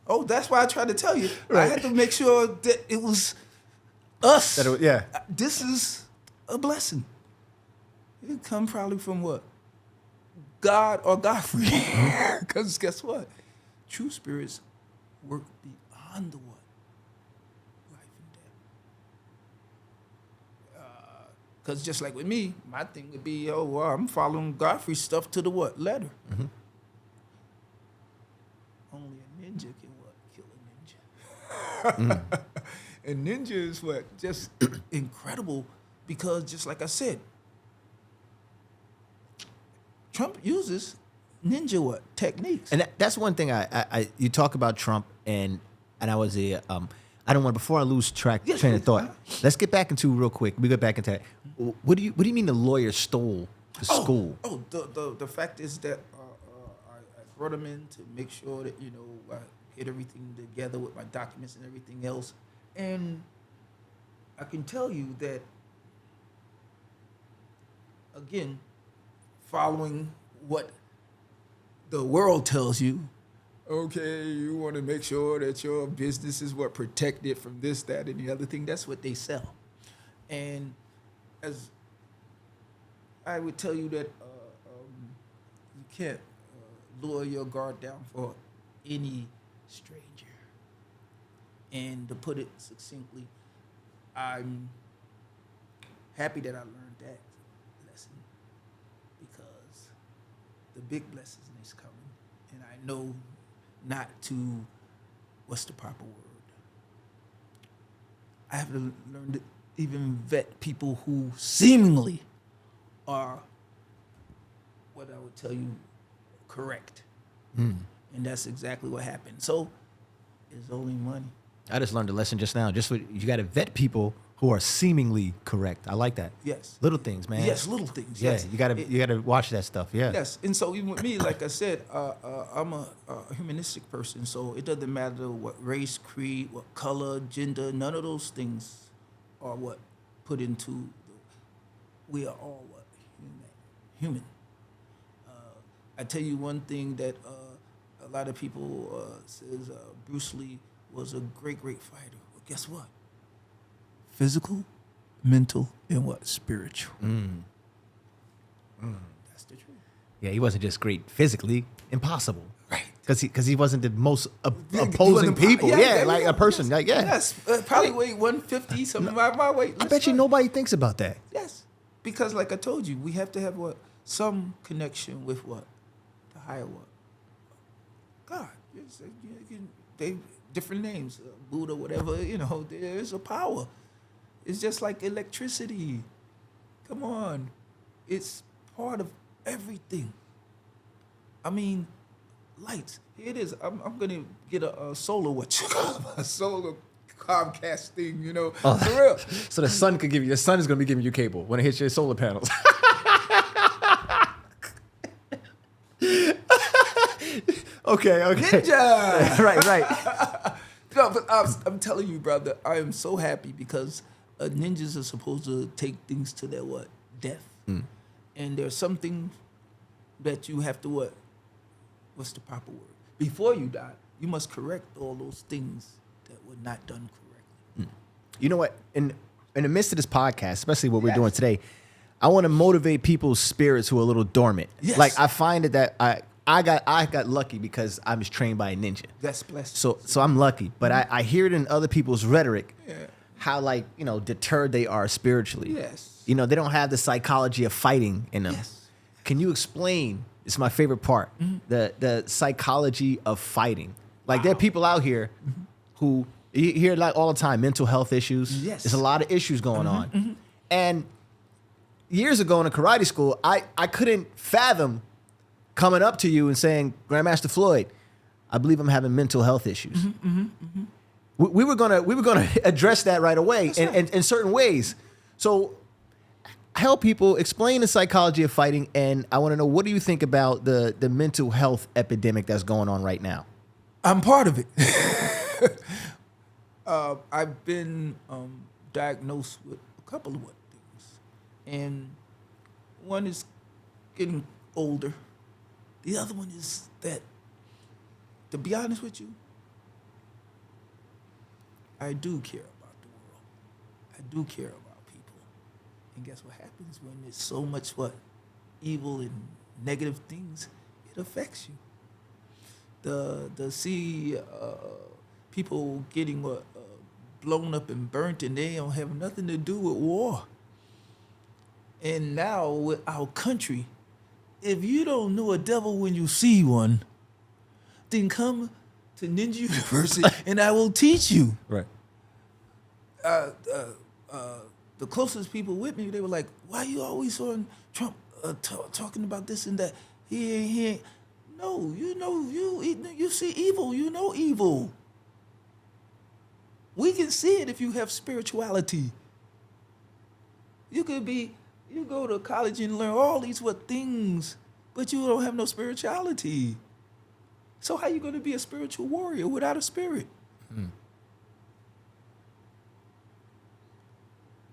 Oh, that's why I tried to tell you. Right. I had to make sure that it was us. This is a blessing. It come probably from what? God or Godfrey. Because guess what? True spirits work beyond the what? Life and death. Because just like with me, my thing would be, I'm following Godfrey's stuff to the what? Letter. Only a ninja can kill a ninja. And ninja is just incredible because just like I said, Trump uses ninja techniques. And that's one thing I you talk about Trump and I was I don't want, before I lose train of thought. Let's get back into real quick. We get back into that. What do you mean the lawyer stole The school. The fact is that I brought them in to make sure that I get everything together with my documents and everything else, and I can tell you that again, following what the world tells you. Okay, you want to make sure that your business is protected from this, that, and the other thing. That's what they sell, and as I would tell you that you can't lower your guard down for any stranger. And to put it succinctly, I'm happy that I learned that lesson because the big blessing is coming, and I know not to, what's the proper word? I have to learn to even vet people who seemingly are, what I would tell you, correct. And that's exactly what happened. So it's only money. I just learned a lesson just now. You got to vet people who are seemingly correct. I like that. Yes. Little things, man. Yes, little things. Yeah, Yes. you gotta watch that stuff. Yeah. Yes, and so even with me, like I said, I'm a humanistic person, so it doesn't matter what race, creed, what color, gender, none of those things are what put into. We are all what human. I tell you one thing that a lot of people says Bruce Lee was a great fighter. Well, guess what? Physical, mental, and what? Spiritual. That's the truth. Yeah, he wasn't just great physically. Impossible. Right. Because he wasn't the most He opposing wasn't- people. yeah, Yeah, there like you a go. person. Yes. Like, yeah. Yes, probably weigh 150, something like my weight. I bet you nobody thinks about that. Yes, because like I told you, we have to have what? Some connection with what? The higher what? God. They different names, Buddha, whatever. There is a power. It's just like electricity. Come on, it's part of everything. I mean, lights. Here it is. I'm gonna get a solar a solar Comcast thing. For real. So the sun is gonna be giving you cable when it hits your solar panels. Okay. Ninja. right. No, but I'm telling you, brother, I am so happy because ninjas are supposed to take things to their what? Death. And there's something that you have to what? What's the proper word? Before you die, you must correct all those things that were not done correctly. You know what? In the midst of this podcast, especially what we're Yes. doing today, I want to motivate people's spirits who are a little dormant. Yes. Like I find it that I got lucky because I was trained by a ninja. That's blessed. So I'm lucky, but I hear it in other people's rhetoric, Yeah. how deterred they are spiritually. Yes. They don't have the psychology of fighting in them. Yes. Can you explain? It's my favorite part. The psychology of fighting. Like there are people out here who you hear like all the time mental health issues. Yes. There's a lot of issues going on, and years ago in a karate school, I couldn't fathom coming up to you and saying, Grandmaster Floyd, I believe I'm having mental health issues. We were gonna address that right away in certain ways. So help people explain the psychology of fighting, and I want to know, what do you think about the mental health epidemic that's going on right now? I'm part of it. I've been diagnosed with a couple of what things, and one is getting older. The other one is that, to be honest with you, I do care about the world. I do care about people. And guess what happens when there's so much what? Evil and negative things, it affects you. The see people getting what blown up and burnt, and they don't have nothing to do with war. And now with our country, if you don't know a devil when you see one, then come to Ninja University and I will teach you. Right. The closest people with me, they were like, "Why you always on Trump talking about this and that? He ain't." No, you see evil. You know evil. We can see it if you have spirituality. You could be You go to college and learn all these things, but you don't have no spirituality. So how you going to be a spiritual warrior without a spirit?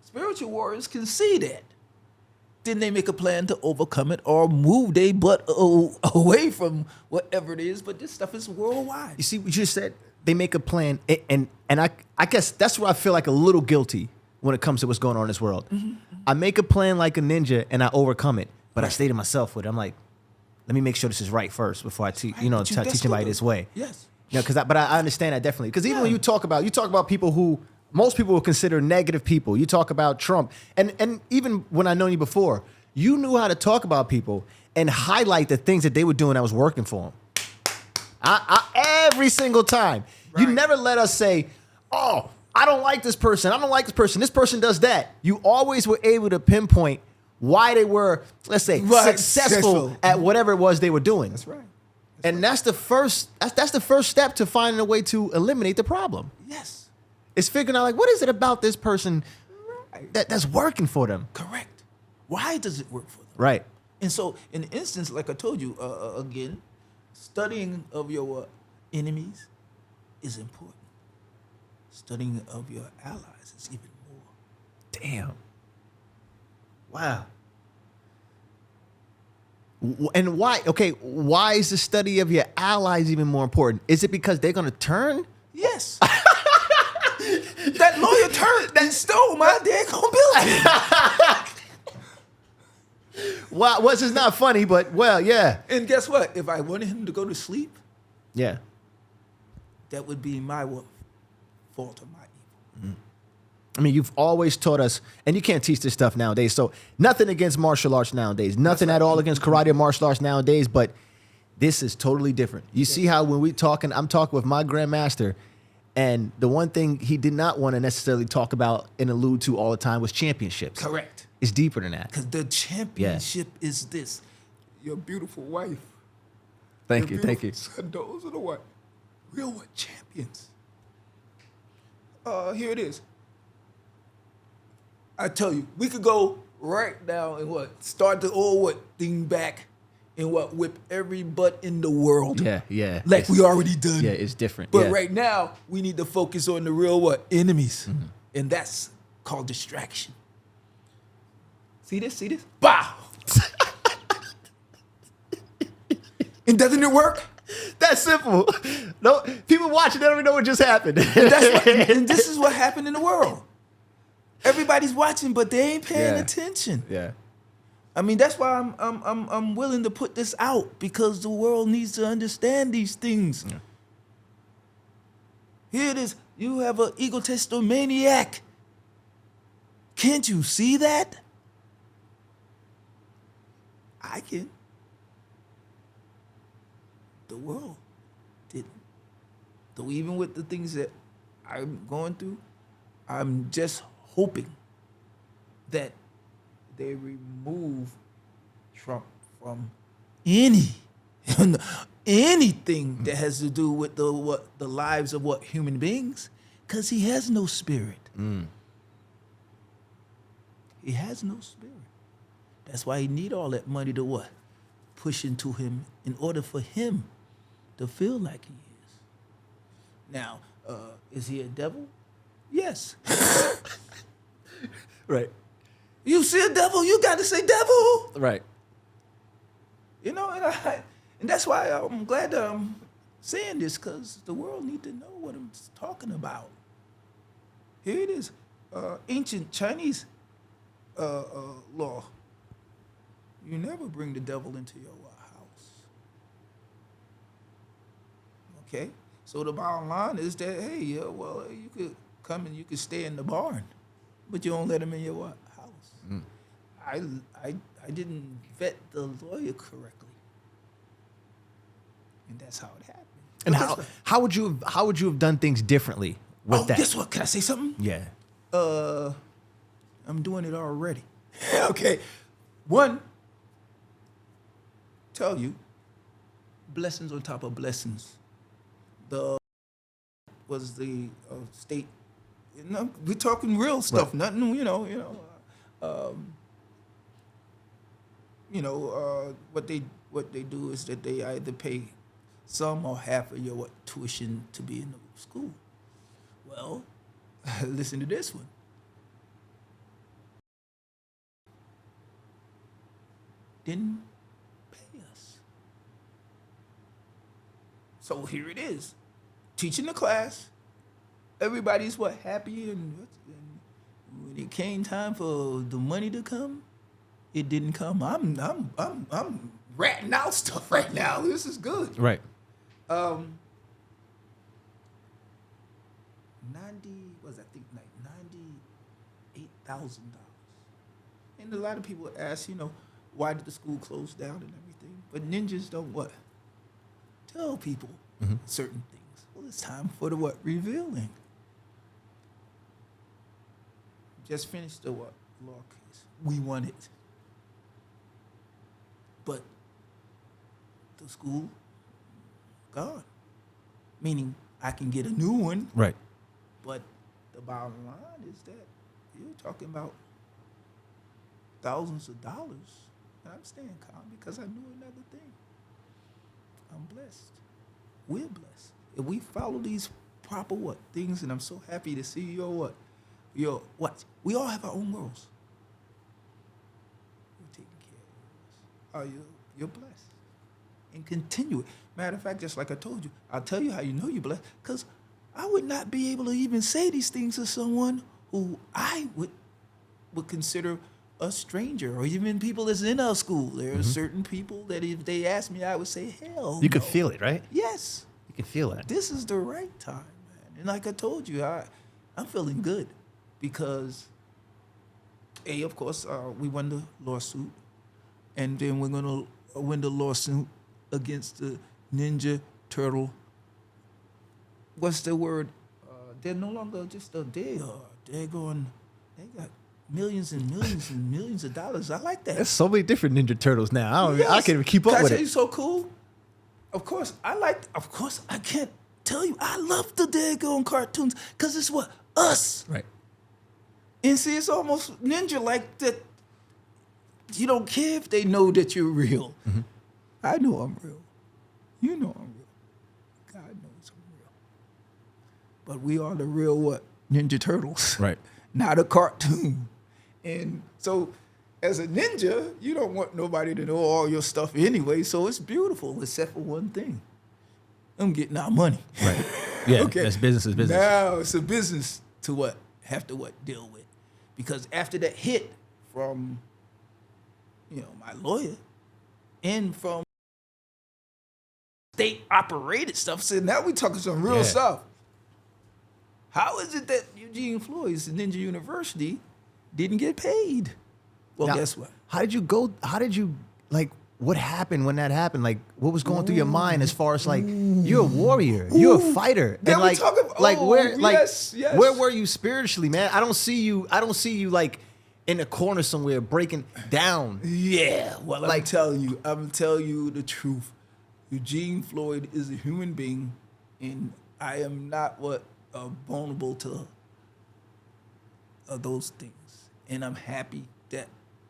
Spiritual warriors can see that. Then they make a plan to overcome it or move their butt away from whatever it is. But this stuff is worldwide. You see, what you said they make a plan, and I guess that's where I feel like a little guilty when it comes to what's going on in this world. I make a plan like a ninja and I overcome it, but I stay to myself with it. I'm like, let me make sure this is right first before I teach anybody this way. Yes. You know, but I understand that definitely. Because even when you talk about people who most people would consider negative people. You talk about Trump, and even when I known you before, you knew how to talk about people and highlight the things that they were doing that was working for them. Every single time. Right. You never let us say, "Oh, I don't like this person. I don't like this person. This person does that." You always were able to pinpoint why they were, let's say, successful at whatever it was they were doing. That's right. That's the first step to finding a way to eliminate the problem. Yes. It's figuring out, like, what is it about this person that's working for them? Correct. Why does it work for them? Right. And so, in the instance, like I told you, again, studying of your enemies is important. Studying of your allies is even more. Damn. Wow. And why? Okay, why is the study of your allies even more important? Is it because they're going to turn? Yes. That lawyer turned and stole my daggone building. Well, it's just not funny, but, well, yeah. And guess what? If I wanted him to go to sleep, Yeah. that would be my fault or my evil. I mean, you've always taught us, and you can't teach this stuff nowadays, so nothing against martial arts nowadays, nothing at all against karate or martial arts nowadays, but this is totally different. You see how when I'm talking with my grandmaster, and the one thing he did not want to necessarily talk about and allude to all the time was championships. Correct. It's deeper than that. Because the championship is this. Your beautiful wife. Thank you. Son, those are the what? Real champions. Here it is. I tell you, we could go right now and start the old thing back and whip every butt in the world. Yeah. Like we already done. Yeah, it's different. But yeah. right now, we need to focus on the real enemies. Mm-hmm. And that's called distraction. See this? Bow! And doesn't it work? That's simple. No, people watching, they don't even know what just happened. And this is what happened in the world. Everybody's watching, but they ain't paying attention. Yeah. I mean, that's why I'm willing to put this out, because the world needs to understand these things. Yeah. Here it is. You have an egotistical maniac. Can't you see that? I can. The world didn't. So even with the things that I'm going through, I'm just hoping that they remove Trump from anything that has to do with the lives of human beings, because he has no spirit. He has no spirit. That's why he need all that money to push into him in order for him to feel like he is. Now, is he a devil? Yes. Right. You see a devil, you got to say devil. Right. You know, and that's why I'm glad that I'm saying this, because the world need to know what I'm talking about. Here it is. Ancient Chinese law. You never bring the devil into your house. Okay? So the bottom line is that, hey, you could come and you could stay in the barn, but you don't let him in your house. I didn't vet the lawyer correctly, and that's how it happened. And how would you have done things differently with that? Guess what? Can I say something? Yeah. I'm doing it already. Okay. One, tell you, blessings on top of blessings. Was the state. We're talking real stuff. Right. Nothing. what they do is that they either pay some or half of your tuition to be in the school. Well, listen to this one. Didn't pay us. So here it is, teaching the class. Everybody's happy, and when it came time for the money to come, it didn't come. I'm ratting out stuff right now. This is good. Right. 98,000 dollars. And a lot of people ask, why did the school close down and everything? But ninjas don't tell people certain things. Well, it's time for the revealing. Just finished the law case. We won it. But the school gone. Meaning I can get a new one. Right. But the bottom line is that you're talking about thousands of dollars. And I'm staying calm because I knew another thing. I'm blessed. We're blessed. If we follow these proper things, and I'm so happy to see your we all have our own worlds. You're taking care of yours. You're blessed. And continue it. Matter of fact, just like I told you, I'll tell you how you know you're blessed, because I would not be able to even say these things to someone who I would consider a stranger, or even people that's in our school. There are certain people that if they asked me, I would say, hell You could no. feel it, right? Yes. You can feel it. This is the right time, man. And like I told you, I'm feeling good because, of course, we won the lawsuit, and then we're going to win the lawsuit against the Ninja Turtle. What's the word? They're no longer just they got millions and millions and millions of dollars. I like that. There's so many different Ninja Turtles now. I Yes. can't even keep up Can with I tell you it. so cool? Of course, I can't tell you. I love the daggone cartoons because it's us. Right. And see, it's almost ninja like that. You don't care if they know that you're real. Mm-hmm. I know I'm real. You know I'm real. God knows I'm real. But we are the real Ninja Turtles. Right. Not a cartoon. And so as a ninja, you don't want nobody to know all your stuff anyway, so it's beautiful, except for one thing. I'm getting our money. Right. Yeah, Okay. that's business is business. Now it's a business to have to deal with. Because after that hit from, my lawyer and from state operated stuff, so now we talking some real stuff. How is it that Eugene Floyd's Ninja University didn't get paid? Well, Now, guess what? What happened when that happened? Like, what was going through your mind as far as you're a warrior, you're a fighter, Then and we talking about- yes. where were you spiritually, man? I don't see you in a corner somewhere breaking down. Yeah, well, I'm telling you the truth. Eugene Floyd is a human being, and I am not vulnerable to those things. And I'm happy that,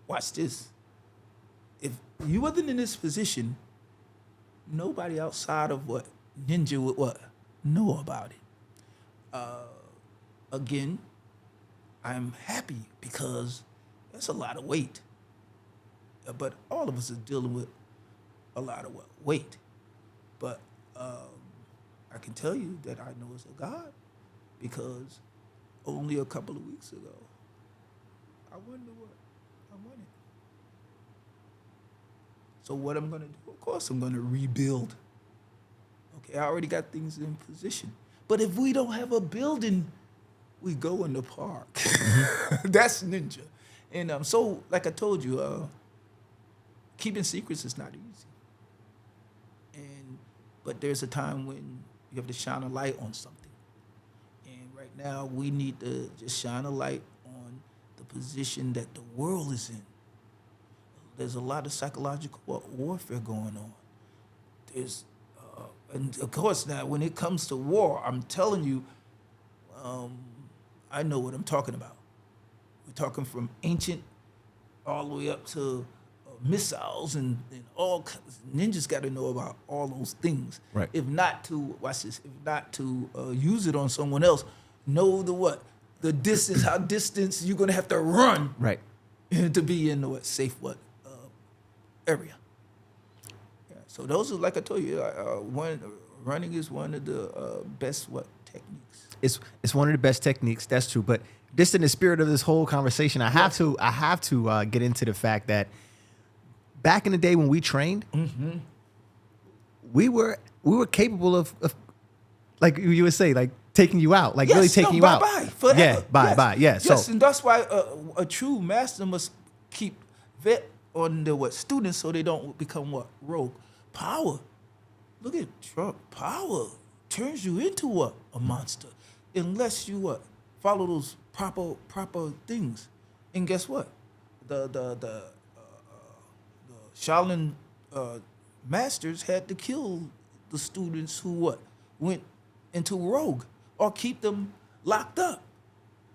watch this, if you wasn't in this position, nobody outside of Ninja would know about it. Again, I'm happy because that's a lot of weight. But all of us are dealing with a lot of weight. But I can tell you that I know it's a God, because only a couple of weeks ago, I won it. So what I'm going to do, of course, I'm going to rebuild. Okay, I already got things in position. But if we don't have a building, we go in the park. That's ninja. And so, like I told you, keeping secrets is not easy. But there's a time when you have to shine a light on something. And right now, we need to just shine a light on the position that the world is in. There's a lot of psychological warfare going on. And of course now, when it comes to war, I'm telling you, I know what I'm talking about. We're talking from ancient all the way up to missiles and all ninjas got to know about all those things. Right. If not to watch this, if not to use it on someone else, know the what, the distance, how distance you're gonna have to run, Right. to be in the what safe area. Yeah. So those are, like I told you, running is one of the best techniques. It's one of the best techniques. That's true. But just in the spirit of this whole conversation, I have to get into the fact that back in the day when we trained, we were capable of like you would say, like taking you out, like really taking you out. Bye forever. Yeah, bye. Yeah. Yes, So and that's why a true master must keep vet on the students so they don't become rogue. Power. Look at Trump. Power turns you into a monster, unless you follow those proper things. And guess what? The Shaolin masters had to kill the students who went into rogue or keep them locked up,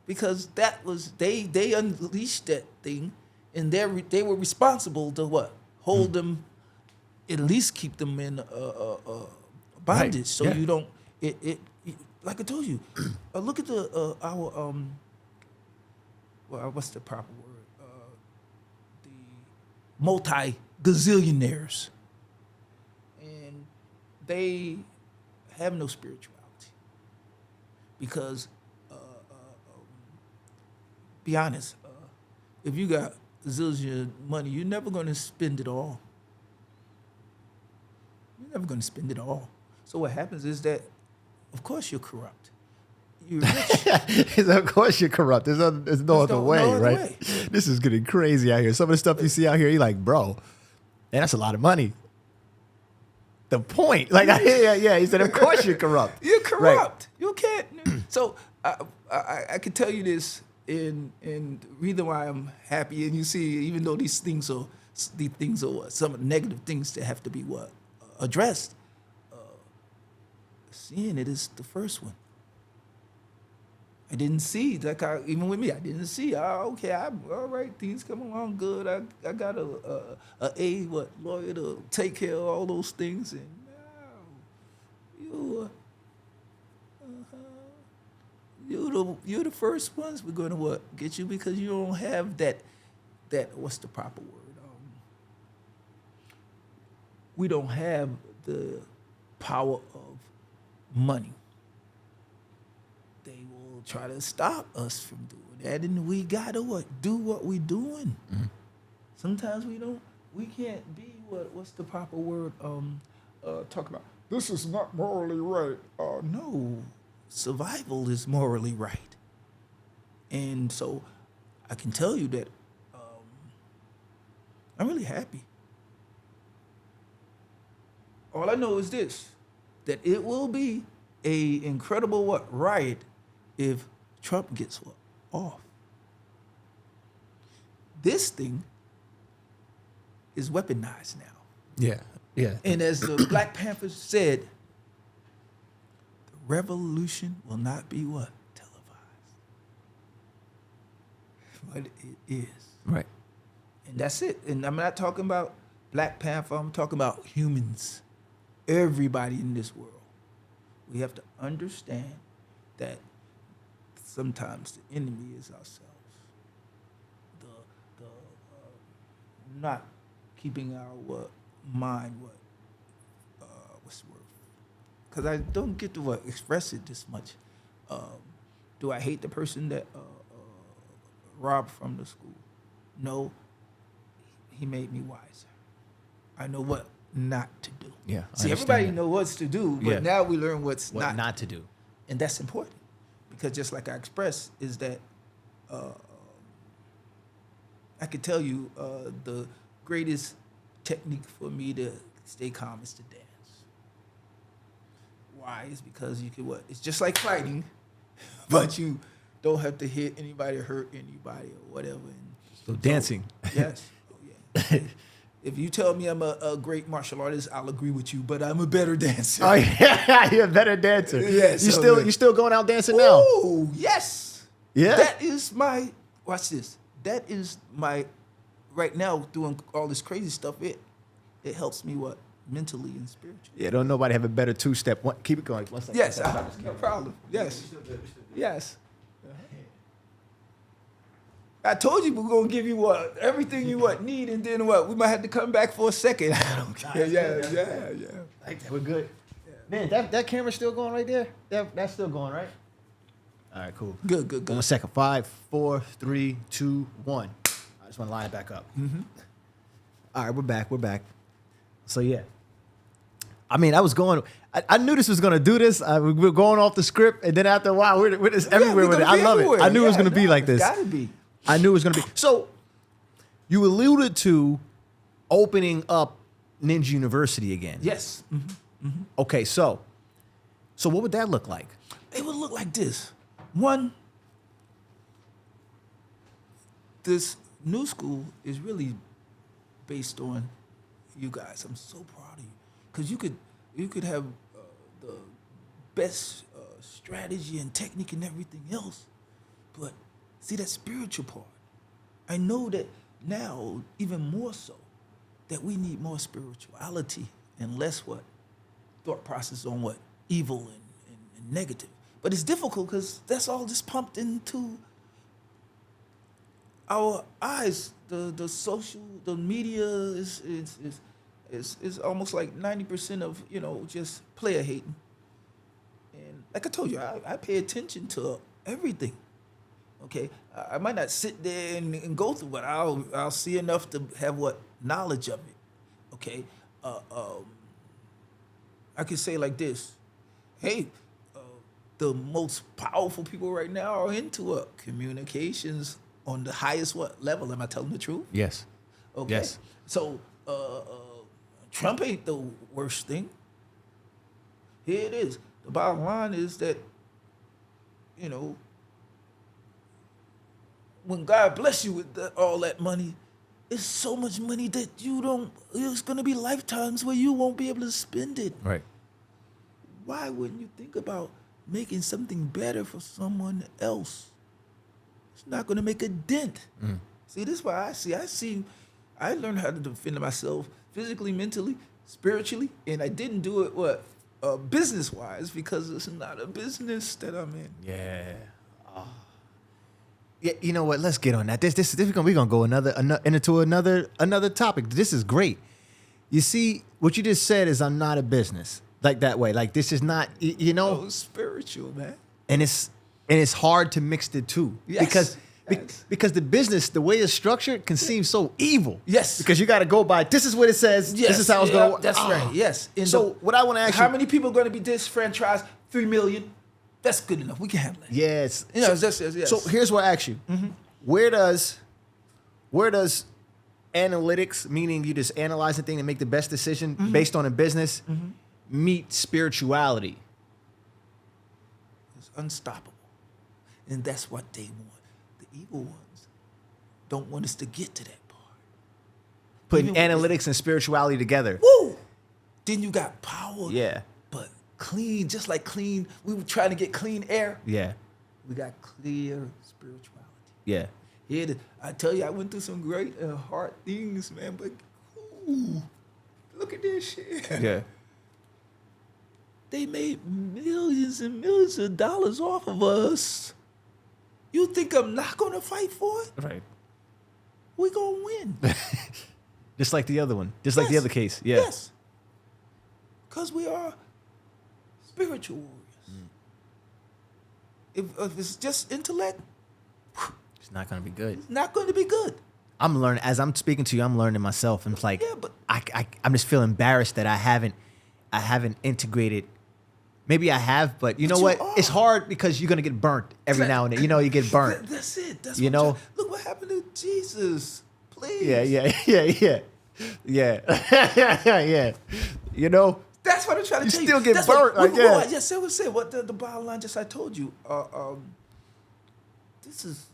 because that was they unleashed that thing, and they were responsible to hold them, at least keep them in bondage. Right. So Yeah. you don't it like I told you. Look at our what's the proper word? The multi-gazillionaires, and they have no spirituality because, be honest, if you got gazillion money, you're never going to spend it all. You're never going to spend it all. So what happens is that, of course, you're corrupt. You're rich. of course you're corrupt. There's no other way, no other right? way. This is getting crazy out here. Some of the stuff you see out here, you're like, bro, man, that's a lot of money. The point, like, yeah. He said, of course you're corrupt. You're corrupt. You can't. So I can tell you this, and the reason why I'm happy, and you see, even though these things are some of the negative things that have to be addressed, seeing it is the first one. I didn't see, even with me, I didn't see. Okay, I'm all right. Things come along good. I got a lawyer to take care of all those things, and now you're the first ones we're gonna get you, because you don't have that what's the proper word? We don't have the power of money. They will try to stop us from doing that, and we gotta do what we're doing. Mm-hmm. Sometimes we can't be what's the proper word? Talk about this is not morally right. No, survival is morally right, and so I can tell you that I'm really happy. All I know is this, that it will be a incredible riot if Trump gets off. This thing is weaponized now. Yeah. And as the Black Panthers said, the revolution will not be televised. But it is. Right. And that's it. And I'm not talking about Black Panther, I'm talking about humans. Everybody in this world. We have to understand that sometimes the enemy is ourselves. Not keeping our mind what's the word? Because I don't get to express it this much. Do I hate the person that robbed from the school? No. He made me wiser. I know what not to do. Yeah. See, everybody knows what's to do, but now we learn what not to do. And that's important, because just like I expressed, is that I could tell you the greatest technique for me to stay calm is to dance. Why? Is because you can it's just like fighting, but you don't have to hit anybody or hurt anybody or whatever. And So dancing. Yes. Oh, yeah. If you tell me I'm a great martial artist, I'll agree with you, but I'm a better dancer. Oh yeah, you're a better dancer. Yes. You still going out dancing now? Oh, yes. Yeah. That is my, watch this. That is my right now doing all this crazy stuff, it helps me what mentally and spiritually. Yeah, don't nobody have a better two-step. Keep it going. 1 second. Yes, no problem. Yes, yes. I told you we're gonna give you what everything you need, and then what we might have to come back for a second. I don't care. Yeah. Like that, we're good. Man, that camera's still going right there? That's still going, right? All right, cool. Good. 1 second. 5, 4, 3, 2, 1. I just want to line it back up. Mm-hmm. All right, we're back. So, yeah. I mean, I knew this was going to do this. We were going off the script, and then after a while, we're just everywhere with it. I love it. I knew it was going to be like this. Gotta be. I knew it was going to be. So, you alluded to opening up Ninja University again. Yes. Mm-hmm. Mm-hmm. Okay, so what would that look like? It would look like this. One, this new school is really based on you guys. I'm so proud of you because you could have the best strategy and technique and everything else, but see that spiritual part. I know that now even more so that we need more spirituality and less what thought process on what evil and negative. But it's difficult because that's all just pumped into our eyes. The social, the media is almost like 90% of just player hating. And like I told you, I pay attention to everything. Okay, I might not sit there and go through, but I'll see enough to have what knowledge of it. Okay, I could say like this: hey, the most powerful people right now are into communications on the highest level. Am I telling the truth? Yes. Okay. Yes. So Trump ain't the worst thing. Here it is. The bottom line is that, when God bless you with all that money, it's so much money that it's going to be lifetimes where you won't be able to spend it. Right. Why wouldn't you think about making something better for someone else? It's not going to make a dent. Mm. See, this is why I learned how to defend myself physically, mentally, spiritually, and I didn't do it business-wise because it's not a business that I'm in. Yeah. Oh. Yeah, you know what? Let's get on that. This we're gonna go into another topic. This is great. You see, what you just said is I'm not a business like that way. Like this is not, it's spiritual, man. And it's hard to mix the two. Yes. Because the business, the way it's structured, can seem so evil. Yes. Because you got to go by, this is what it says, yes. This is how it's going to work. That's right, yes. What I want to ask you. How many people are going to be disenfranchised? 3 million. That's good enough. We can handle it. Yes. Yes. So here's what I ask you. Mm-hmm. Where does analytics, meaning you just analyze the thing and make the best decision based on a business, meet spirituality? It's unstoppable. And that's what they want. The evil ones don't want us to get to that part. Putting analytics and spirituality together. Woo! Then you got power. Yeah. But clean, just like clean, we were trying to get clean air. Yeah. We got clear spirituality. Yeah. Yeah, I tell you, I went through some great hard things, man, but look at this shit. Yeah. They made millions and millions of dollars off of us. You think I'm not going to fight for it? Right. We going to win. Just like the other one. Just like the other case. Yeah. Yes. Because we are spiritual warriors. If it's just intellect, it's not going to be good. It's not going to be good. I'm learning. As I'm speaking to you, I'm learning myself. And it's like, yeah, but I'm just feeling embarrassed that I haven't integrated. Maybe I have, but you know what? It's hard because you're going to get burnt every now and then. You get burnt. That's it. That's look what happened to Jesus. Please. Yeah. Yeah. That's what I'm trying to tell you. You still get burnt. Yes, I would say what the bottom line just I told you. This is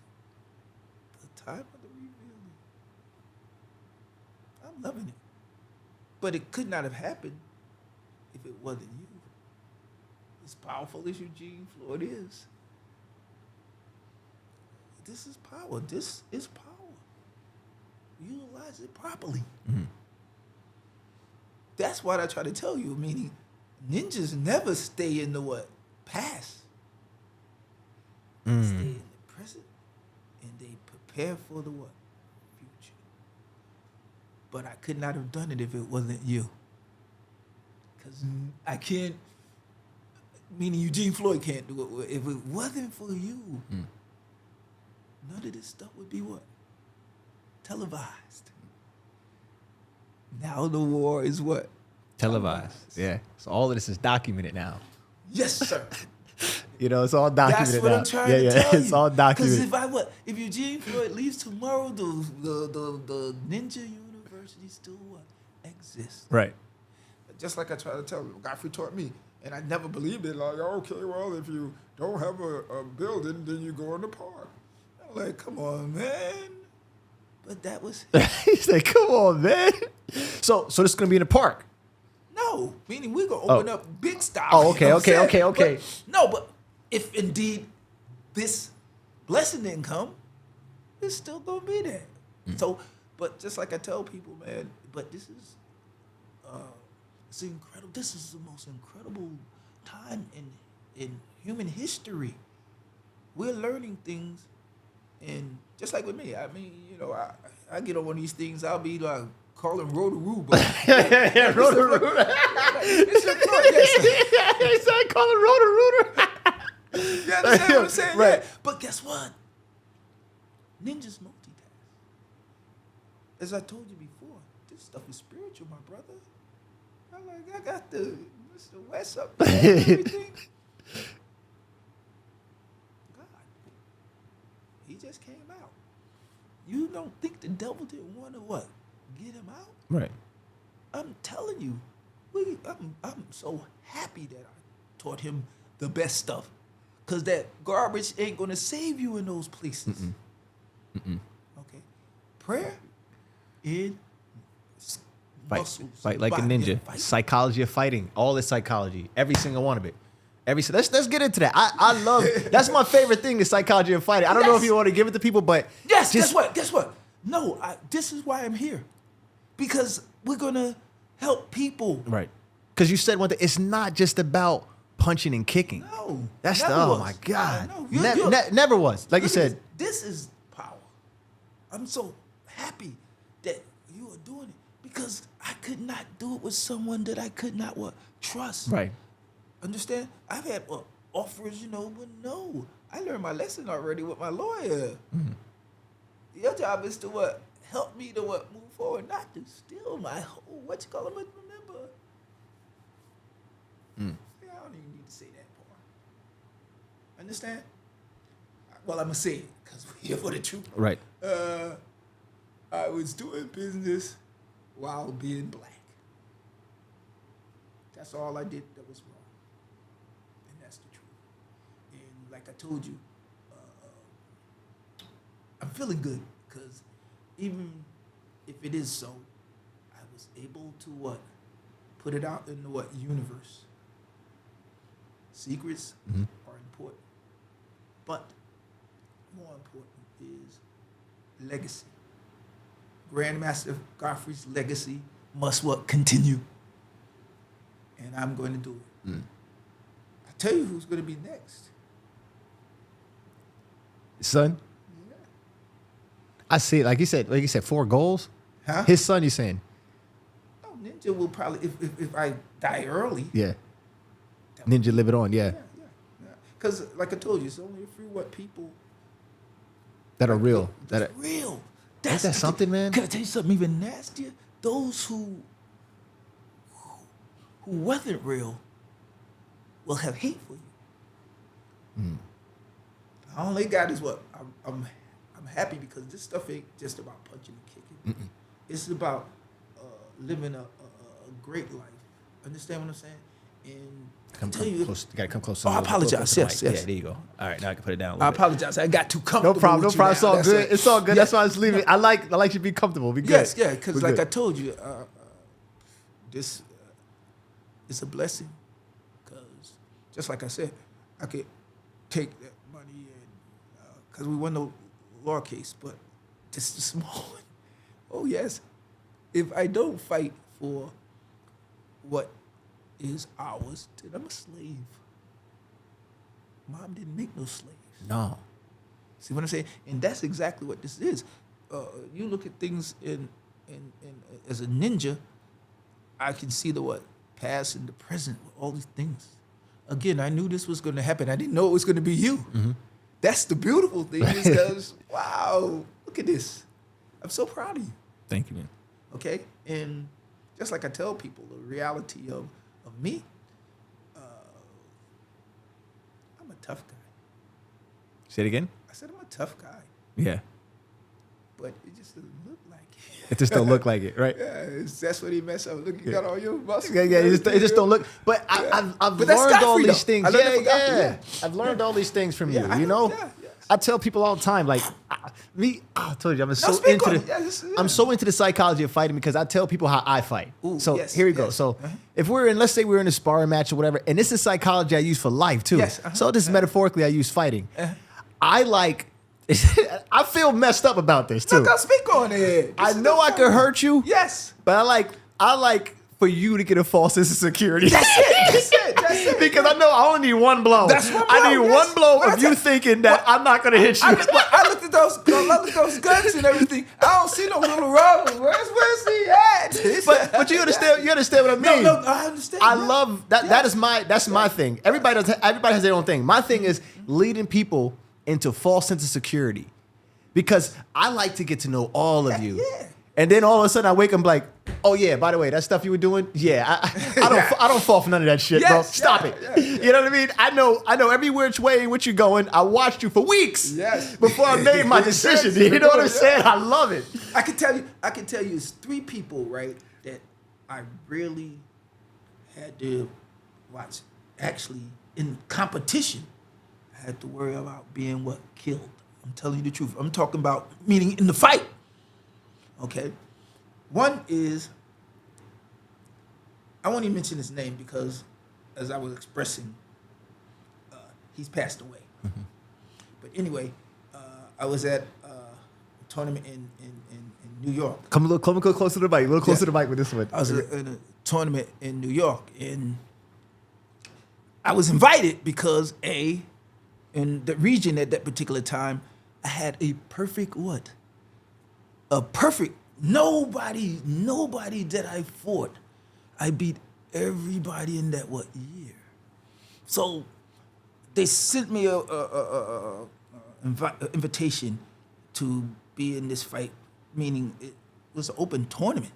the time of the revealing. I'm loving it. But it could not have happened if it wasn't you. As powerful as Eugene Floyd is. This is power. This is power. utilize it properly. That's what I try to tell you. Meaning, ninjas never stay in the what? Past. They stay in the present, and they prepare for the what? Future. But I could not have done it if it wasn't you. Because I can't, meaning Eugene Floyd can't do it. If it wasn't for you, none of this stuff would be what? Televised. Now the war is what? Televised. Yeah. So all of this is documented now. Yes, sir. You know, it's all documented. That's what now. I'm trying to tell you. It's all documented. Because if Eugene Floyd leaves tomorrow, the ninja university still what? Exists. Right. Just like I try to tell you, Godfrey taught me, and I never believed it. Like, okay, well, if you don't have a building, then you go in the park. I'm like, come on, man. But that was He said, "Come on, man." So this is gonna be in the park. no, meaning we're gonna open up big style. Oh, you okay, know what I'm okay, saying? okay. But if indeed this blessing didn't come, it's still gonna be there. So, but just like I tell people, man, but this is it's incredible. This is the most incredible time in human history. We're learning things, and just like with me, I mean, you know, I get on one of these things, I'll be like calling Rotoroo, but Yeah, Rotor-Rooter. it's a Floyd, yes. He said, "Call it Rotor-Rooter." You understand what I'm saying? Right. Yeah. But guess what? Ninjas multitask. As I told you before, this stuff is spiritual, my brother. I'm like, I got the Mr. West up there and everything. God, he just came out. You don't think the devil didn't want to what? Get him out? Right. I'm telling you, I'm so happy that I taught him the best stuff. Because that garbage ain't going to save you in those places. Okay? Prayer in muscles. Fight like a body. ninja. Yeah, fight. Psychology of fighting. All this psychology. Every single one of it. Let's get into that. I love that's my favorite thing is psychology of fighting. I don't know if you want to give it to people, but Yes, guess what? No, this is why I'm here. Because we're going to help people. Right. Because you said one thing, it's not just about punching and kicking. No. That's never oh was. my God. No, Never was. Like you Look at said. this is power. I'm so happy that you are doing it because I could not do it with someone that I could not trust. Right. Understand? I've had offers, but no. I learned my lesson already with my lawyer. Your job is to help me to move forward, not to steal my whole member. Yeah, I don't even need to say that part. Understand? Well, I'm gonna say it because we're here for the truth. Right. I was doing business while being black. That's all I did that was wrong. And that's the truth. And like I told you, I'm feeling good because even if it is so, I was able to put it out in the universe. Secrets are important. But more important is legacy. Grandmaster Godfrey's legacy must continue. And I'm going to do it. I tell you who's going to be next. Son? Yeah. I see it. Like you said, 4 goals. Huh? His son, you saying? No, Ninja will probably, if I die early. Yeah. Ninja live it on, yeah. Yeah. Because like I told you, it's only a few people That are real. That's real. Ain't that something, man? Can I tell you something even nastier? Those who wasn't real will have hate for you. All they got is I'm happy because this stuff ain't just about punching and kicking. It's about living a great life. Understand what I'm saying? And I tell you, close, you gotta come close. I apologize. Yes. Yeah, there you go. All right, now I can put it down. I apologize. I got too comfortable. No problem. with No you problem. It's now. all good. It's all good. Yeah. That's why I was leaving. I like you to be comfortable. Be good. Yes, yeah. Because We're like good. I told you, this is a blessing. Because just like I said, I could take that money and because we won the law case, but just a small one. Oh yes. If I don't fight for what is ours, then I'm a slave. Mom didn't make no slaves. No. See what I'm saying? And that's exactly what this is. You look at things in as a ninja, I can see the what past and the present, all these things. Again, I knew this was going to happen. I didn't know it was going to be you. Mm-hmm. That's the beautiful thing, is because wow, look at this. I'm so proud of you. Thank you, man. Okay, and just like I tell people, the reality of me, I'm a tough guy. Say it again. I said I'm a tough guy, Yeah. but it just doesn't look like it. It just don't look like it, right? Yeah, that's what he messed up. Look, you got all your muscles. Yeah, it just don't look. But I've But that's learned all Godfrey, these though. things. I learned it from Godfrey, Yeah. I've learned all these things from you. Yeah, I You know. know, Yeah, yes. I tell people all the time, like I told you, I'm so speak into on the, it. Yeah, yeah. I'm so into the psychology of fighting because I tell people how I fight. Ooh, So yes, here we go. yes. So if we're in, let's say we're in a sparring match or whatever, and this is psychology I use for life too. Yes, So this is metaphorically I use fighting. I like. I feel messed up about this too. Look, I'll speak on it. I know I could hurt you. Yes. But I like for you to get a false sense of security. That's it. Because I know I only need one blow. That's one I blow, need yes. one blow But of you thinking that I'm not going to hit you. I looked at those guns and everything. I don't see no little rubber. Where's he at? but you understand what I mean? No, I understand. I yeah. love that. Yes. That's my thing. Everybody has their own thing. My thing is leading people into false sense of security, because I like to get to know all of you. Yeah. And then all of a sudden I wake up and be like, oh yeah, by the way, that stuff you were doing, yeah, I don't fall for none of that shit, bro. Yes, Stop yeah, it. yeah, yeah. You know what I mean? I know every which way in which you're going. I watched you for weeks Yes. before I made my decision. Yes, You know what I'm yeah. saying? I love it. I can tell you it's 3 people, right, that I really had to watch. Actually, in competition, I had to worry about being killed. I'm telling you the truth. I'm talking about meaning in the fight. Okay. One is, I won't even mention his name because, as I was expressing, he's passed away. Mm-hmm. But anyway, I was at a tournament in New York. Come a little closer to the mic. A little closer to the mic with this one. I was in a tournament in New York, and I was invited because in the region at that particular time, I had a perfect what? A perfect, nobody that I fought. I beat everybody in that year. So they sent me a invitation to be in this fight, meaning it was an open tournament,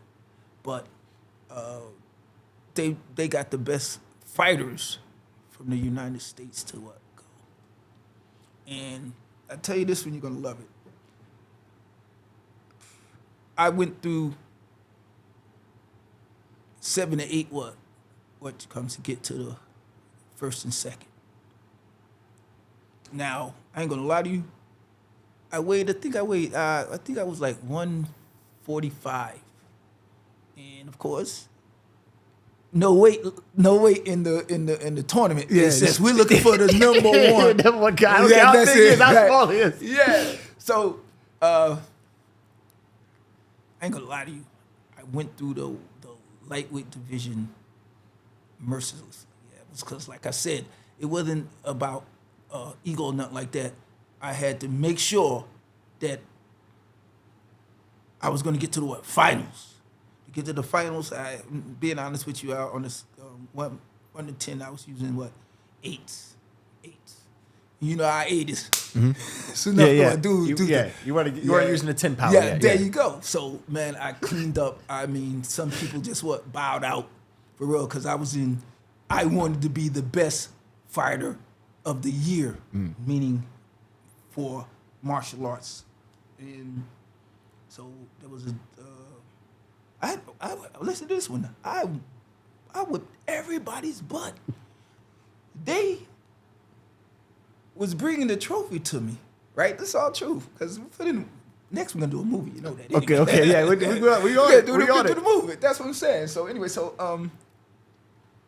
but they got the best fighters from the United States to go. And I tell you this one, you're gonna love it. I went through 7 to 8 what comes to get to the first and second. Now, I ain't gonna lie to you. I think I was like 145. And of course, no weight in the tournament. Yeah, It says we're looking for the number one. Number one guy. Okay, Yeah, how that's big it. is how Right. small he is. Yeah. So I ain't gonna lie to you. I went through the lightweight division mercilessly. Yeah, it was because, like I said, it wasn't about ego or nothing like that. I had to make sure that I was going to get to the finals. To get to the finals, being honest with you, on this 1 to 10, I was using eights. You know how 8 is. Mm-hmm. It's enough Yeah. for a dude. You weren't using the 10 power. Yeah, there you go. So, man, I cleaned up. I mean, some people just bowed out for real because I wanted to be the best fighter of the year, meaning for martial arts. And so there was I listen to this one. I whipped everybody's butt. They was bringing the trophy to me, right? That's all true. Because next we're gonna do a movie. You know that. Okay, yeah, we on it. Do the movie. That's what I'm saying. So anyway,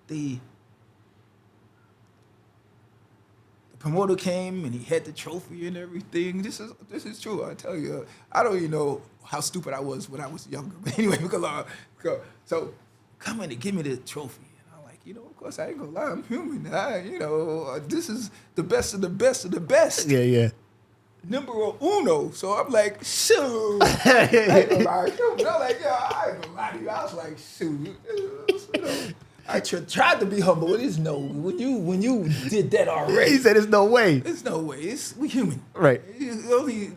the promoter came and he had the trophy and everything. This is true. I tell you, I don't even know how stupid I was when I was younger. But anyway, so come in and give me the trophy. And I'm like, of course I ain't gonna lie, I'm human. This is the best of the best of the best. Yeah. Numero uno. So I'm like, shoot. I ain't gonna lie. I'm like, I ain't gonna lie to you. I was like, shoot. I tried to be humble. It is no. When you did that already. He said, "There's no way." There's no way. We human. Right.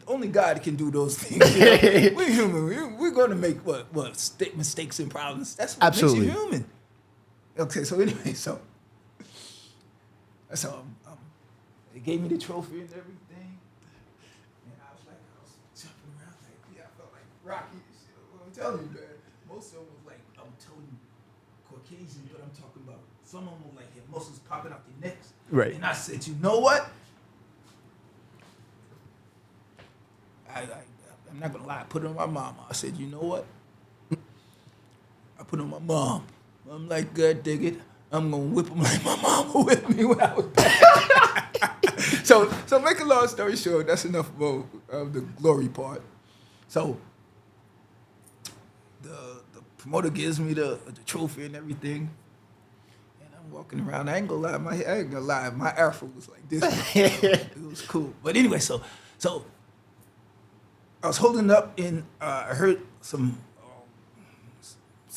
Only God can do those things. We're human. We're going to make mistakes and problems. That's what Absolutely. makes you human. Okay. So anyway, so they gave me the trophy and everything, and I was jumping around I felt like Rocky. I'm telling you, man. Most of them was like, I'm telling you, Caucasian, but I'm talking about some of them were like, muscles popping out their necks. Right. And I said, you know what? I'm not gonna lie. I put it on my mama. I said, you know what? I put it on my mom. I'm like, God dig it. I'm gonna whip him like my mama whipped me when I was back. So make a long story short, that's enough of the glory part. So the promoter gives me the trophy and everything. Walking around, I ain't gonna lie, my afro was like this. It was cool. But anyway, so I was holding up and I heard some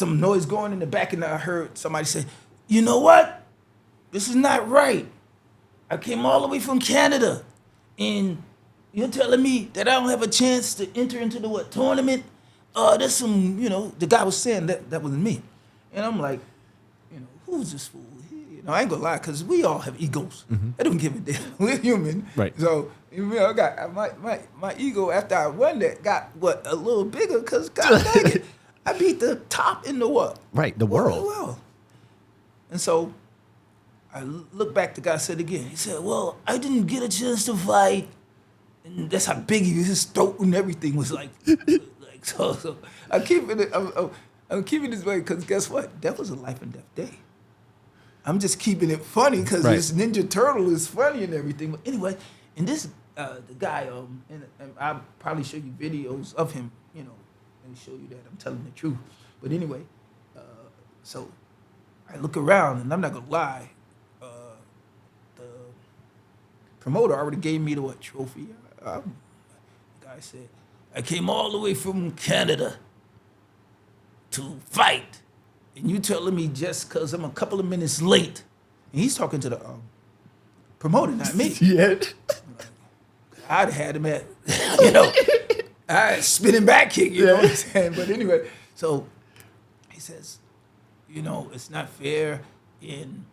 noise going in the back, and I heard somebody say, you know what? This is not right. I came all the way from Canada, and you're telling me that I don't have a chance to enter into the tournament? There's some, the guy was saying that wasn't me. And I'm like, who's this fool? I ain't gonna lie, because we all have egos. I don't give a damn. We're human. Right. So, I got my ego after I won that got a little bigger, because God dang it, I beat the top in the what? Right, the world. And so I look back, the guy said again, he said, well, I didn't get a chance to fight. And that's how big his throat and everything was like. So I'm keeping this way, because guess what? That was a life and death day. I'm just keeping it funny because this Ninja Turtle is funny and everything. But anyway, and this the guy, and I'll probably show you videos of him, and show you that I'm telling the truth. But anyway, so I look around, and I'm not gonna lie, the promoter already gave me the trophy. The guy said, I came all the way from Canada to fight. And you telling me just because I'm a couple of minutes late, and he's talking to the promoter, not me. Yeah. I'd had him at, I spinning back kick, you know what I'm saying? But anyway, so he says, it's not fair, and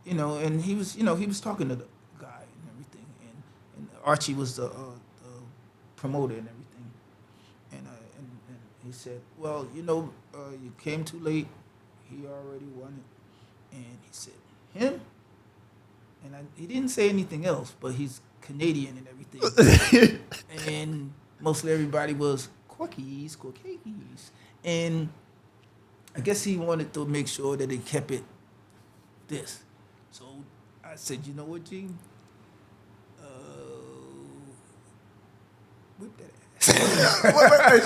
and he was talking to the guy and everything, and Archie was the promoter and everything. And he said, well, you came too late. He already won it. And he said, him? And he didn't say anything else, but he's Canadian and everything. And mostly everybody was Caucasians. And I guess he wanted to make sure that they kept it this. So I said, you know what, Gene? Whip that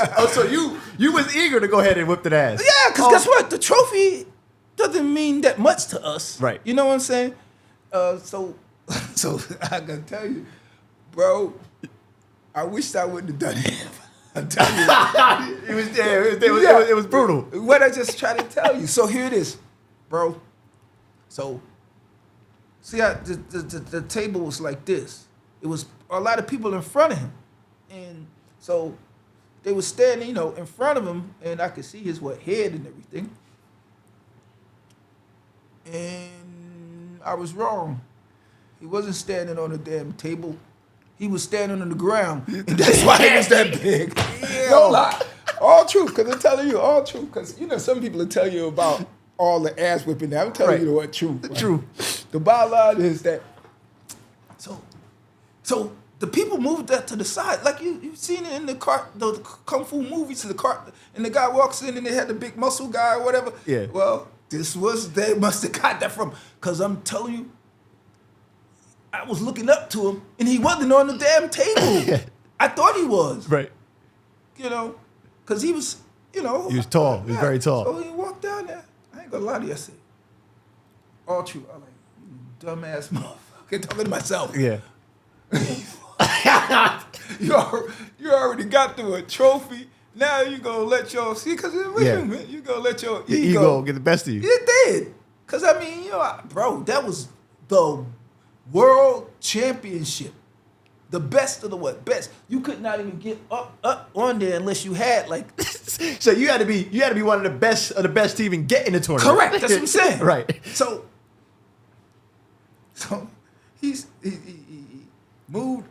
ass. So you was eager to go ahead and whip that ass. Yeah, because guess what? The trophy doesn't mean that much to us. Right. You know what I'm saying? So I gotta tell you, bro, I wished I wouldn't have done it. I'm telling you. It was brutal. What I just tried to tell you. So here it is, bro. So see how the table was like this. It was a lot of people in front of him. And so they were standing, in front of him, and I could see his head and everything. And I was wrong. He wasn't standing on a damn table. He was standing on the ground, and that's why he was that big. No lie. All true, because I'm telling you, all true. Because, some people will tell you about all the ass whipping that. I'm telling you what true. Right? True. The bottom line is that, so the people moved that to the side. Like you've seen it in the Kung Fu movies, and the guy walks in and they had the big muscle guy or whatever. Yeah. Well, they must have got that from, because I'm telling you, I was looking up to him, and he wasn't on the damn table. I thought he was. Right. You know, because he was, you know. He was tall. He was very tall. So he walked down there. I ain't gonna lie to you. I said, all true. I'm like, you dumbass motherfucker. Talking to myself. Yeah. you already got through a trophy. Now you gonna let your see because you gonna let your ego get the best of you. It did. Cause I mean, bro, that was the world championship. The best of the what? Best. You could not even get up on there unless you had like. So you had to be one of the best to even get in the tournament. Correct. That's what I'm saying. Right. So he moved.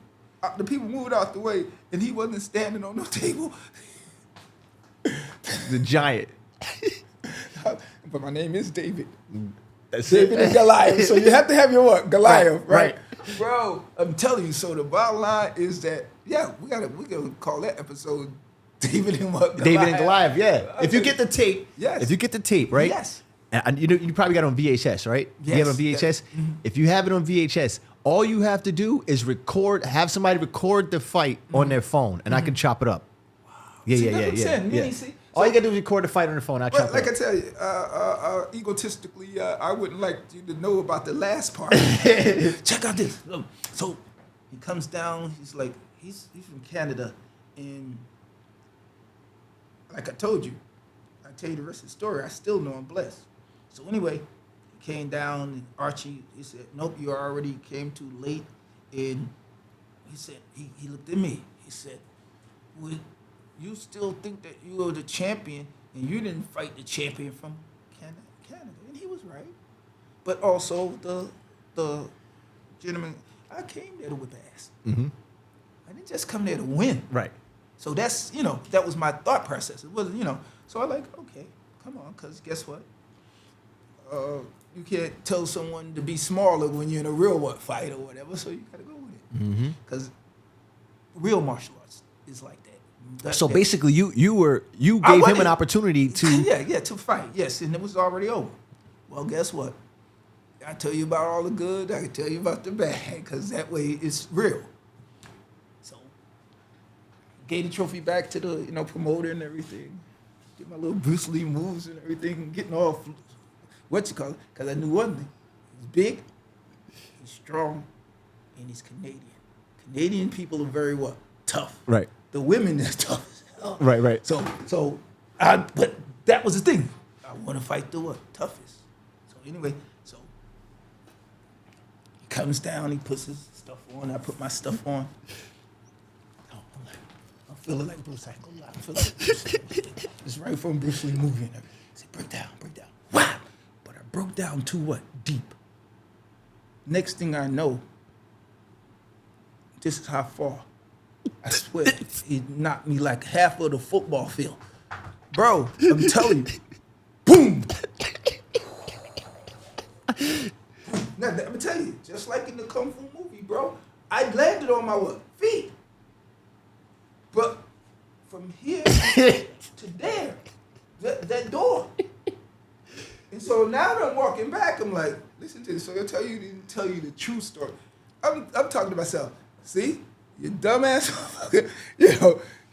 The people moved out the way, and he wasn't standing on no table. The giant. But my name is David. That's David and Goliath. So you have to have your what? Goliath, right? Right. Bro, I'm telling you. So the bottom line is that we gotta call that episode David and what? Goliath. David and Goliath. Yeah. If you get the tape. Yes. If you get the tape, right? Yes. And you probably got it on VHS, right? Yes. You have it on VHS. Yes. Mm-hmm. If you have it on VHS, all you have to do is have somebody record the fight on their phone, and I can chop it up. Wow. Yeah. See? All you gotta do is record the fight on the phone. I'll chop it Like up. I tell you, egotistically, I wouldn't like you to know about the last part. Check out this. So he comes down. He's like, he's from Canada, and like I told you, I tell you the rest of the story. I still know I'm blessed. So anyway, he came down. And Archie, he said, "Nope, you already came too late." And he said, he looked at me. He said, "Would you still think that you were the champion, and you didn't fight the champion from Canada?" And he was right. But also the gentleman, I came there to whip ass. Mm-hmm. I didn't just come there to win. Right. So that's, that was my thought process. It wasn't, So I like, okay, come on, because guess what? You can't tell someone to be smaller when you're in a real fight or whatever, so you got to go with it. Because real martial arts is like that. So basically, you gave him an opportunity to to fight. Yes, and it was already over. Well, guess what? I tell you about all the good. I can tell you about the bad, because that way it's real. So, gave the trophy back to the promoter and everything. Did my little Bruce Lee moves and everything, getting all because I knew one thing: he's big, he's strong, and he's Canadian. Canadian people are very tough. Right. The women is tough as hell. Right. But that was the thing. I want to fight the toughest. So anyway, he comes down, he puts his stuff on, I put my stuff on. I'm feeling like Bruce. I ain't gonna lie. I'm feeling like Bruce. It's right from Bruce Lee movie and everything. I said, break down. Wow! But I broke down to deep. Next thing I know, this is how far. I swear, he knocked me like half of the football field. Bro, I'm telling you. Boom! Now, I'm going to tell you, just like in the Kung Fu movie, bro, I landed on my feet. But from here to there, that door. And so now that I'm walking back, I'm like, listen to this. So didn't tell you the true story. I'm talking to myself. See? You dumbass motherfucker.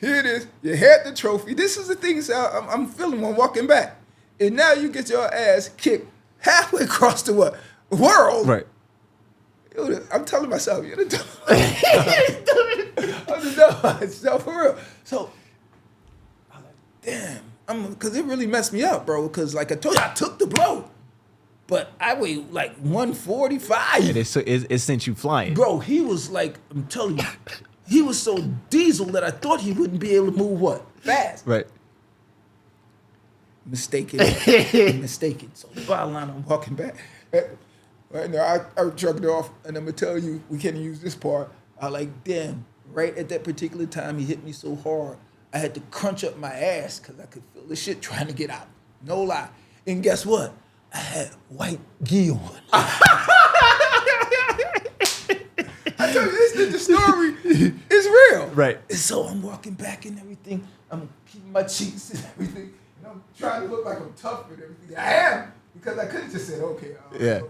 Here it is. You had the trophy. This is the things I'm feeling when walking back. And now you get your ass kicked halfway across the world. Right. I'm telling myself, you're the dumbass. I'm the dumbass. No, for real. So, I'm like, damn. Because it really messed me up, bro. Because like I told you, I took the blow. But I weighed like 145. And it sent you flying. Bro, he was like, I'm telling you, he was so diesel that I thought he wouldn't be able to move fast. Right. Mistaken. So the bottom line, I'm walking back. Right now, I shrugged it off, and I'm going to tell you, we can't use this part. I like, damn, right at that particular time, he hit me so hard, I had to crunch up my ass because I could feel the shit trying to get out. No lie. And guess what? I had white gi on. I told you, the story is real. Right. And so I'm walking back and everything. I'm keeping my cheeks and everything. And I'm trying to look like I'm tough and everything. I am, because I could have just said, okay. Yeah.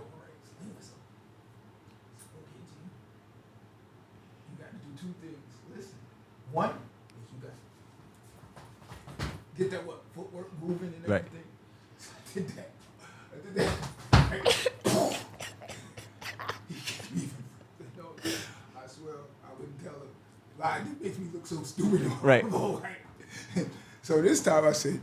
One, is you guys get that what footwork moving and Right. everything. So I did that. Right. He kept me from, I swear I wouldn't tell him. Lie, it makes me look so stupid. Right. So this time I said,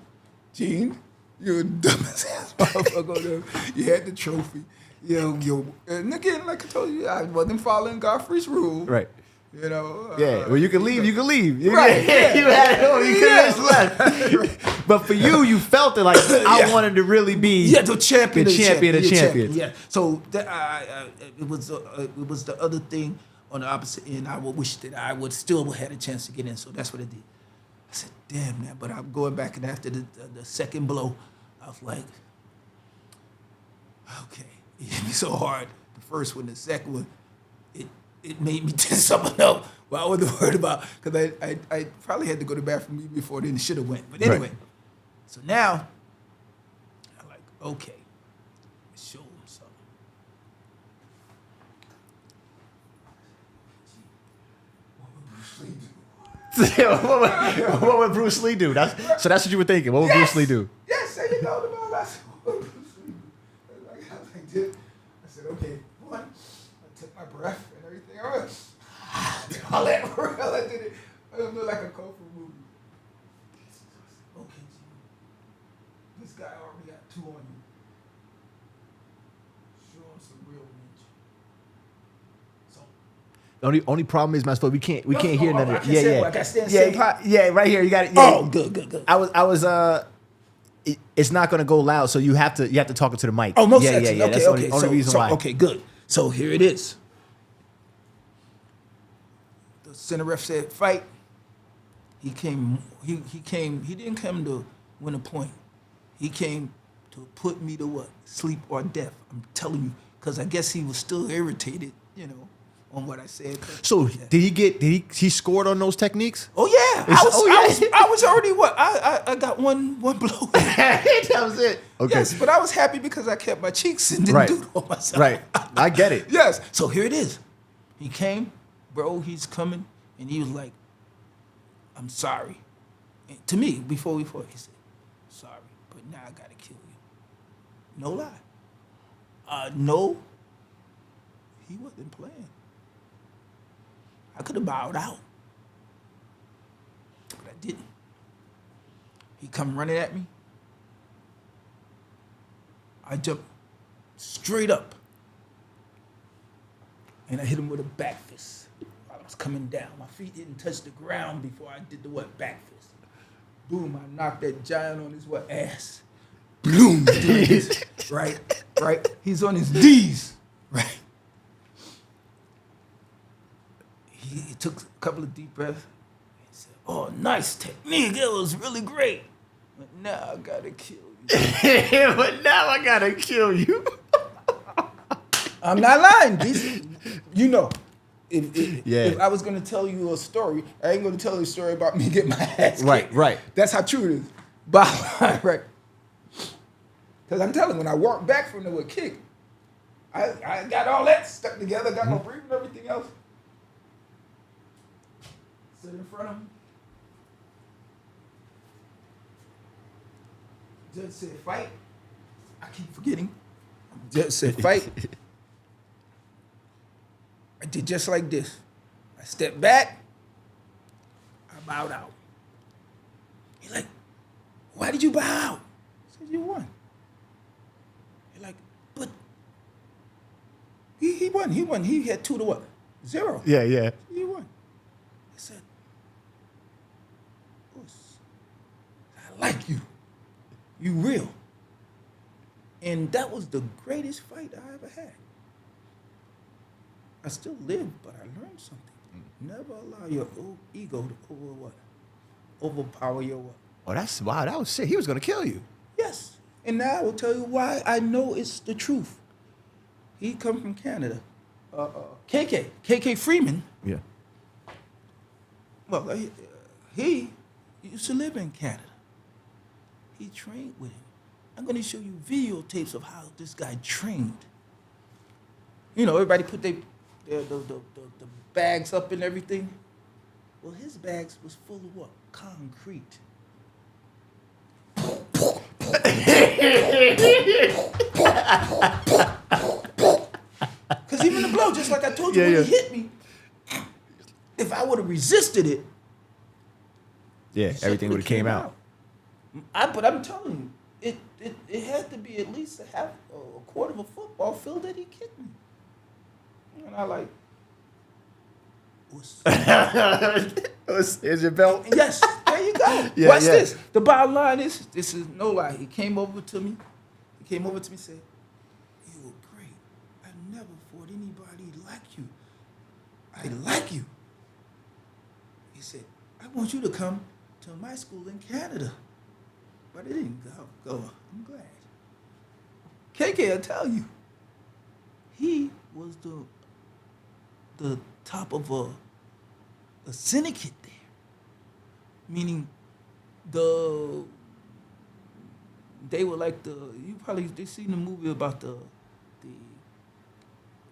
Gene, you're the dumbest ass motherfucker. You had the trophy. And again, like I told you, I wasn't following Godfrey's rule. Right. You know. Yeah. Well, you can leave. You can leave. Right. Yeah. You had it home. You could have just left. Right. But for you, you felt it like I wanted to really be the champion. the champion of champions. Yeah. So it was the other thing on the opposite end. I would wish that I would still had a chance to get in. So that's what I did. I said, damn, man. But I'm going back, and after the second blow, I was like, okay. It hit me so hard. The first one, the second one, it made me tense something up. Well, I wasn't worried about, because I probably had to go to the bathroom before then. It should have went. But anyway, so now I'm like, okay, let's show him something. What would Bruce Lee do? So that's what you were thinking. What would Bruce Lee do? Yes, there you go. The ball. I said, what would Bruce Lee do? I did. I said, okay, one. I took my breath and everything else. All that real. I did it. I look like a kung fu movie. Okay, Gene. This guy already got two on you. Show him some real ninja. So. Only problem is, my we can't hear none of it. I can stay in the same pot. Yeah, right here. You got it. Yeah. Oh, good. I was it's not gonna go loud, so you have to talk into the mic. Oh, most yeah. excellent. Okay, That's okay. the only reason why. Okay, good. So here it is. The center ref said fight. He came. He came. He didn't come to win a point. He came to put me to what? Sleep or death. I'm telling you, because I guess he was still irritated, on what I said. So he scored on those techniques? Oh yeah, I was already what? I got one blow. That was it. Okay. Yes, but I was happy because I kept my cheeks and didn't do it all myself. Right. I get it. Yes. So here it is. He came, bro. He's coming, and he was like, "I'm sorry." And to me, before he said, "Sorry, but now I gotta kill you." No lie. No. He wasn't playing. I could have bowed out, but I didn't. He come running at me. I jumped straight up, and I hit him with a back fist while I was coming down. My feet didn't touch the ground before I did the back fist. Boom! I knocked that giant on his ass. Boom! Right. He's on his knees. Right. He took a couple of deep breaths. He said, "Oh, nice technique. It was really great. But now I gotta kill you." But now I gotta kill you. I'm not lying. If I was gonna tell you a story, I ain't gonna tell you a story about me getting my ass kicked. Right. That's how true it is. But right. Because I'm telling you, when I walked back from the kick, I got all that stuck together, got my breathing and everything else. Sit in front of him. Judge said fight. I keep forgetting. Judge said fight. I did just like this. I stepped back. I bowed out. He's like, "Why did you bow out?" I said, "You won." He's like, "But he won. He had 2-0. Yeah. He won." He said, "I like you. You real." And that was the greatest fight I ever had. I still live, but I learned something. Never allow your ego to overpower your what? Oh, that was sick. He was gonna kill you. Yes. And now I will tell you why I know it's the truth. He come from Canada. KK Freeman. Yeah. Well, he used to live in Canada. He trained with him. I'm going to show you videotapes of how this guy trained. Everybody put the bags up and everything. Well, his bags was full of what? Concrete. Because even the blow, just like I told you Yeah, when yeah. he hit me, if I would have resisted it, Yeah, shit everything would have came out. But I'm telling you, it had to be at least a quarter of a football field that he kicked me. And I like, what's Here's your belt. yes, there you go. Yeah, Watch yeah. this. The bottom line is, this is no lie. He came over to me. And said, "You were great. I never fought anybody like you. I like you." He said, "I want you to come to my school in Canada." But it didn't go. I'm glad. KK, I tell you, he was the top of a syndicate there. Meaning they were like they seen the movie about the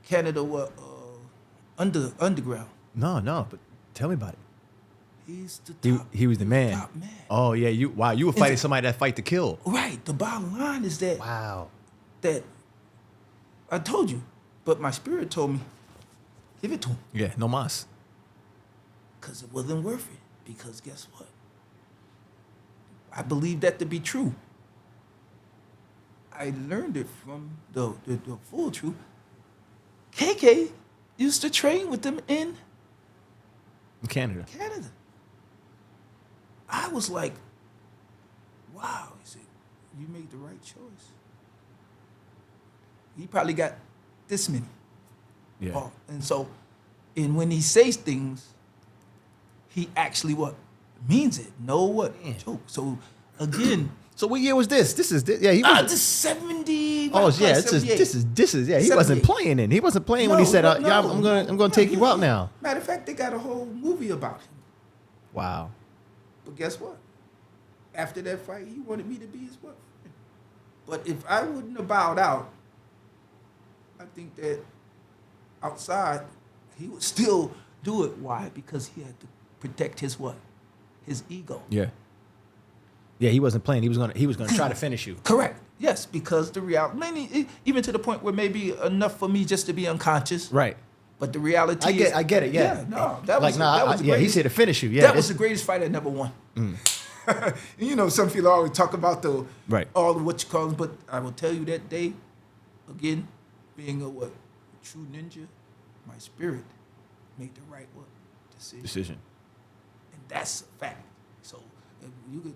Canada underground. No, but tell me about it. He's the top. He was the man. Top man. Oh yeah, you were fighting somebody that fight to kill. Right. The bottom line is that Wow. that I told you, but my spirit told me, give it to him. Yeah, no mas. Because it wasn't worth it. Because guess what? I believe that to be true. I learned it from the full truth. KK used to train with them in In Canada. Canada. I was like, wow. He said, you made the right choice. He probably got this many. Yeah. Oh, and when he says things, he actually what? Means it. No what? Yeah. Joke. So again, So what year was this? This is yeah. He was. this 70. Oh like yeah, 78. this is yeah. He wasn't 78. playing in. He wasn't playing when he said, No, "Yeah, I'm gonna take you out now." Matter of fact, they got a whole movie about him. Wow. But guess what? After that fight, he wanted me to be his what? But if I wouldn't have bowed out, I think that outside he would still do it. Why? Because he had to protect his what? His ego. Yeah. Yeah, he wasn't playing. He was gonna try to finish you. Correct. Yes, because the reality, mainly, even to the point where maybe enough for me just to be unconscious. Right. But the reality I get it. Yeah. no, that was the yeah. He's greatest. here to finish you. Yeah. That was the greatest fight I never won. You know, some people always talk about Right. all of what you call them, but I will tell you that day, again, being a true ninja, my spirit made the right decision. And that's a fact. So if you could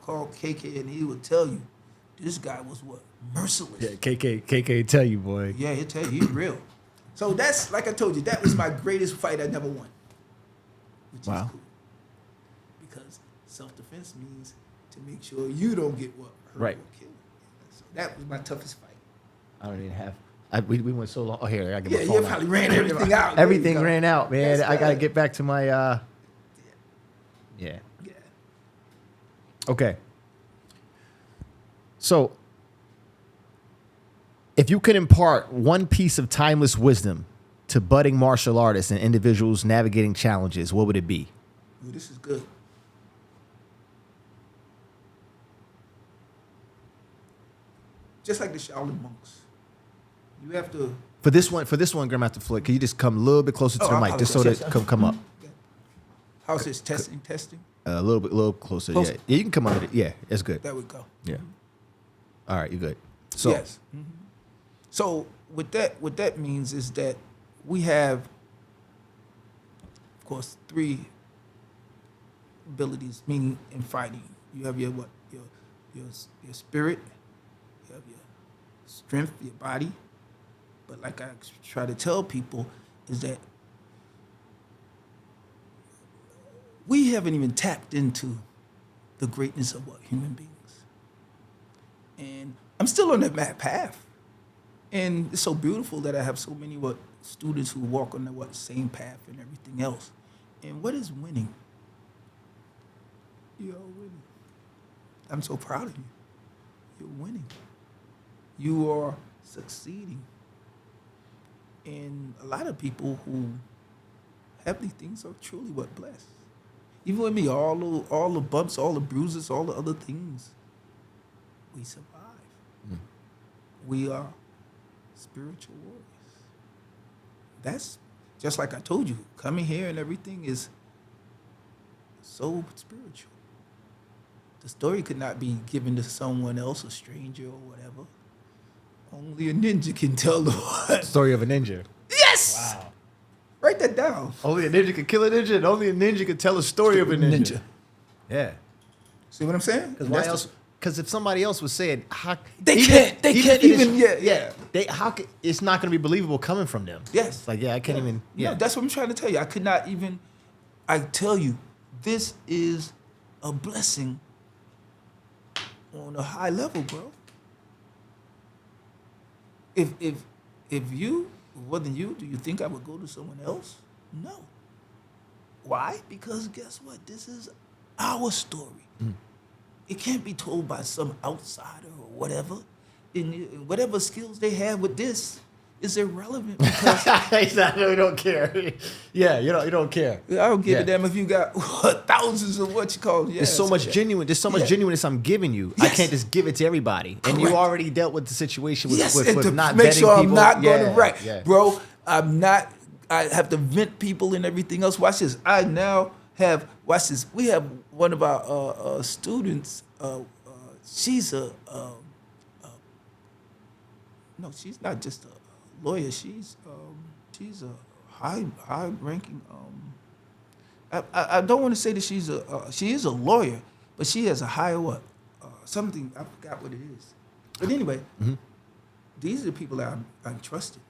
call KK and he would tell you, this guy was merciless. Yeah. KK tell you, boy. Yeah, he'll tell you he's real. So that's, like I told you, that was my greatest fight I never won. Which Wow. is cool. Because self-defense means to make sure you don't get hurt Right. or killed. So that was my toughest fight. I don't even have. We went so long. Oh, here I get Yeah, my you phone out. probably ran everything out. Everything There you go. ran out, man. That's I gotta good. get back to my. Yeah. Yeah. Okay. So, if you could impart one piece of timeless wisdom to budding martial artists and individuals navigating challenges, what would it be? Ooh, this is good. Just like the Shaolin monks. You have to... For this one, Grandmaster Floyd, can you just come a little bit closer to Oh, the I mic, just so that apologize. come up How's this? Testing? a little closer. Closer. Yeah, you can come under it. Yeah, that's good. There we go. Yeah. All right, you good. So, Yes. So what that means is that we have, of course, three abilities. Meaning in fighting, you have your spirit, you have your strength, your body. But like I try to tell people, is that we haven't even tapped into the greatness of what human beings. And I'm still on that path. And it's so beautiful that I have so many students who walk on the same path and everything else. And what is winning? You're winning. I'm so proud of you. You're winning. You are succeeding. And a lot of people who have these things are truly blessed. Even with me, all the bumps, all the bruises, all the other things, we survive. We are spiritual warriors. That's just like I told you, coming here and everything is so spiritual. The story could not be given to someone else, a stranger or whatever. Only a ninja can tell the Story of a ninja. Yes! Wow. Write that down. Only a ninja could kill a ninja, and only a ninja could tell a story of a ninja. Yeah. See what I'm saying? Because why else? Because if somebody else was saying, how, They can't even, yeah. It's not going to be believable coming from them. Yes. Like, I can't even. Yeah. No, that's what I'm trying to tell you. I could not even. I tell you, this is a blessing on a high level, bro. If you wasn't you, do you think I would go to someone else? No. Why? Because guess what? This is our story. It can't be told by some outsider or whatever. And whatever skills they have with this is irrelevant because Exactly. We don't care. Yeah, you don't care. I don't give a damn if you got thousands of what you call. There's so much genuine. There's so much genuineness I'm giving you. I can't just give it to everybody. And you already dealt with the situation with, and with to not make vetting sure people. I'm not going to Yeah. bro. I'm not. I have to vent people and everything else. Watch this. I now have. Watch this. We have one of our students. She's no, she's not just a lawyer. She's a high ranking. I don't want to say that she is a lawyer, but she has a higher what? Something I forgot what it is. But anyway, these are the people that I'm trusted.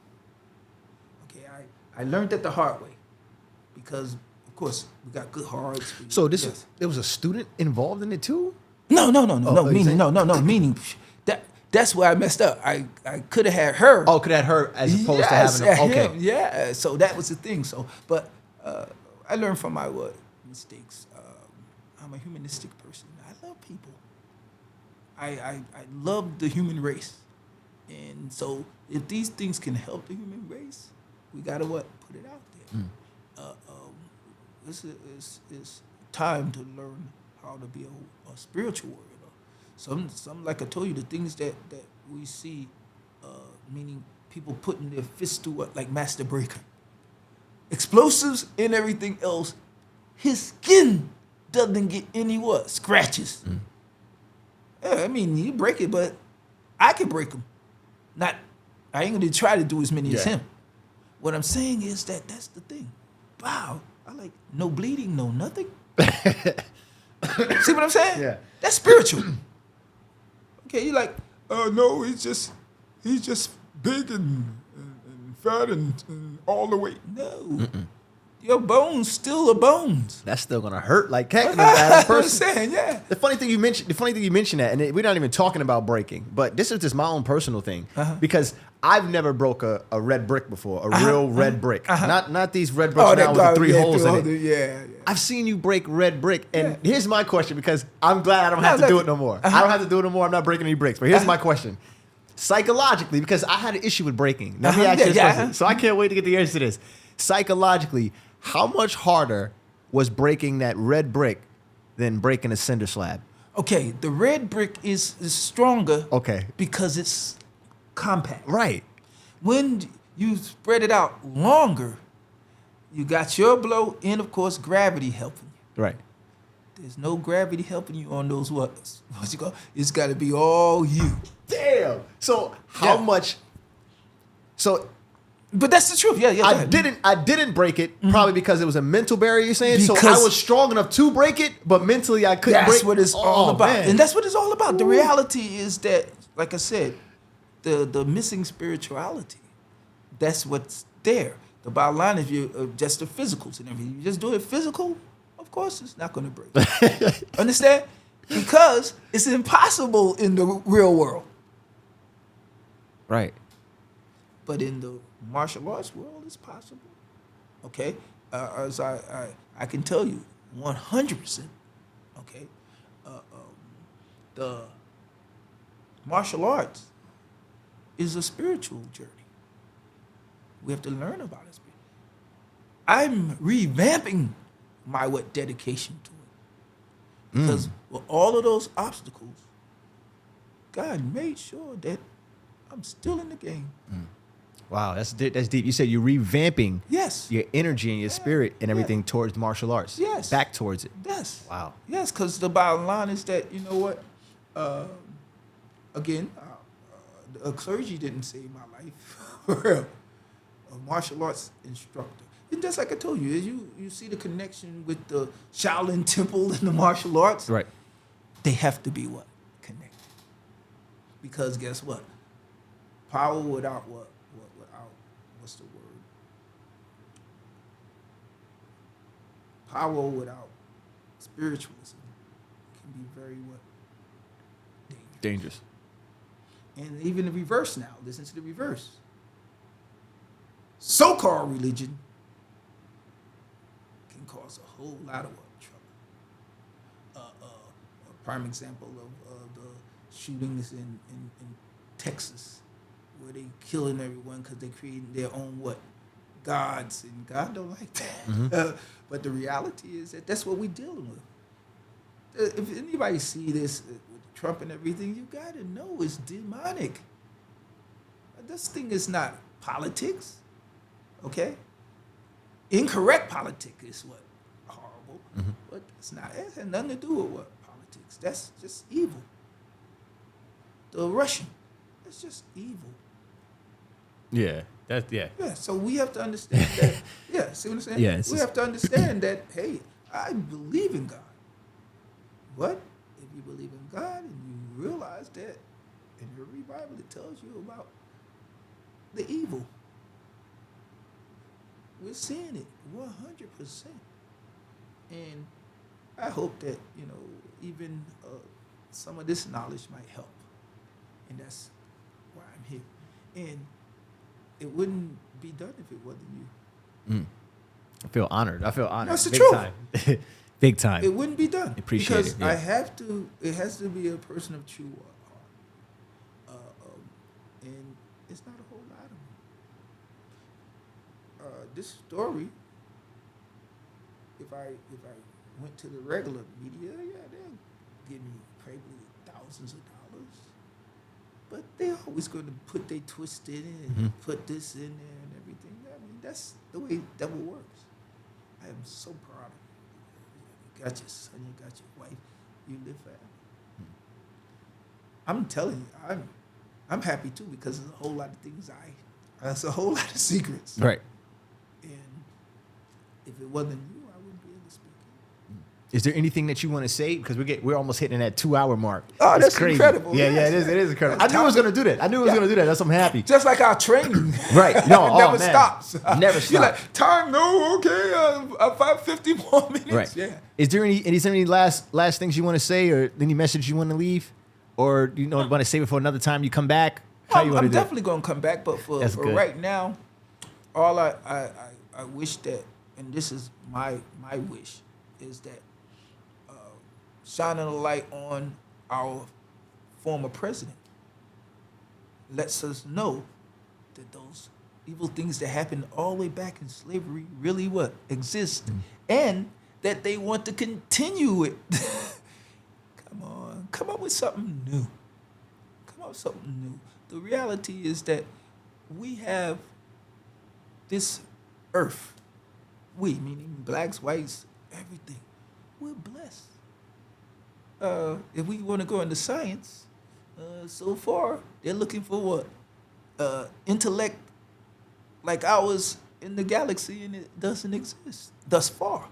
Okay, I learned that the hard way because of course we got good hearts. So there was a student involved in it too? No. Meaning that's where I messed up. I could have had her. Oh, could have had her as opposed to having him. Okay. Yeah. So that was the thing. So, but I learned from my mistakes. I'm a humanistic person. I love people. I love the human race, and so if these things can help the human race, we gotta put it out there. This is time to learn how to be a spiritual warrior. Some like I told you, the things that we see, meaning people putting their fists to like Master Breaker, explosives and everything else. His skin doesn't get any scratches. Yeah, I mean, you break it, but I can break them. I ain't gonna try to do as many as him. What I'm saying is that's the thing. Wow, I like no bleeding, no nothing. See what I'm saying? Yeah. That's spiritual. Okay, you like, no, he's just big and fat and all the weight. No. Your bones still are bones. That's still gonna hurt like heck. I'm saying, yeah. The funny thing you mentioned that, and we're not even talking about breaking, but this is just my own personal thing because I've never broke a red brick before, a real red brick, not these red bricks now with the 3 holes in it. Yeah. I've seen you break red brick, and here's my question because I'm glad I don't have to do it no more. I don't have to do it no more. I'm not breaking any bricks. But here's my question: psychologically, because I had an issue with breaking. Let me ask you this question. So I can't wait to get the answer to this. Psychologically, how much harder was breaking that red brick than breaking a cinder slab? Okay, the red brick is stronger. Okay. Because it's compact. Right. When you spread it out longer, you got your blow and, of course, gravity helping you. Right. There's no gravity helping you on those what's you call? It's got to be all you. Damn. So how much? So. But that's the truth. Yeah. I didn't break it probably because it was a mental barrier. You're saying so I was strong enough to break it, but mentally I couldn't. That's what it's all about, man. and that's what it's all about. The reality is that, like I said, the missing spirituality. That's what's there. The bottom line is you just the physicals and everything. You just do it physical, of course it's not going to break. Understand? Because it's impossible in the real world. Right. But in the martial arts world, it's possible. Okay? As I can tell you, 100%. Okay? The martial arts is a spiritual journey. We have to learn about it. I'm revamping my dedication to it. Because with all of those obstacles, God made sure that I'm still in the game. Wow, that's deep. You said you're revamping Yes. your energy and your spirit and everything towards martial arts. Yes. Back towards it. Yes. Wow. Yes, because the bottom line is that, you know what? Again, a clergy didn't save my life. For real. A martial arts instructor. And just like I told you, you see the connection with the Shaolin Temple and the martial arts. Right. They have to be what? Connected. Because guess what? Power without what? Without, what's the word? Power without spiritualism can be very what? Dangerous. And even the reverse now. Listen to the reverse. So-called religion can cause a whole lot of trouble. A prime example of the shootings in Texas, where they killing everyone because they creating their own what? Gods, and God don't like that. But the reality is that that's what we're dealing with. If anybody see this with Trump and everything, you got to know it's demonic. This thing is not politics, okay? Incorrect politics is what? Horrible. But it's not. It has nothing to do with what? Politics. That's just evil. The Russian, it's just evil. Yeah. That's Yeah, so we have to understand that. Yeah, see what I'm saying? Yeah, we have to understand that, hey, I believe in God. But if you believe in God and you realize that in every Bible it tells you about the evil, we're seeing it 100%. And I hope that, you know, even some of this knowledge might help. And that's why I'm here. And it wouldn't be done if it wasn't you. I feel honored. That's the Big truth. Time. Big time. It wouldn't be done. Appreciate because it, yeah. it has to be a person of true heart. And it's not a whole lot of them. This story, if I went to the regular media, yeah, they'll give me probably thousands of dollars. But they're always going to put their twist in it and put this in there and everything. I mean, that's the way devil works. I am so proud of you. You got your son, you got your wife, you live forever. I'm telling you, I'm happy too because there's a whole lot of things there's a whole lot of secrets. Right. And if it wasn't you, I wouldn't be able to speak. Is there anything that you want to say? Because we're almost hitting that 2-hour mark. Oh, It's that's crazy. incredible. Yeah, Yes. it is incredible. I knew it was going to do that. That's why I'm happy. Just like our training. Right. No, it never man. stops. Never You're stops. like, time, no, okay, 50 more minutes. Right. Yeah. Is there any last things you want to say, or any message you want to leave, or you want to save it for another time you come back? How you want I'm to do it? definitely going to come back, but for That's good. right now, all I wish that, and this is my wish, is that shining a light on our former president lets us know that those evil things that happened all the way back in slavery really what exist, and that they want to continue it. Come on, come up with something new. Come up with something new. The reality is that we have this earth. We, meaning blacks, whites, everything. We're blessed. If we want to go into science, so far they're looking for what? Intellect like ours in the galaxy, and it doesn't exist thus far.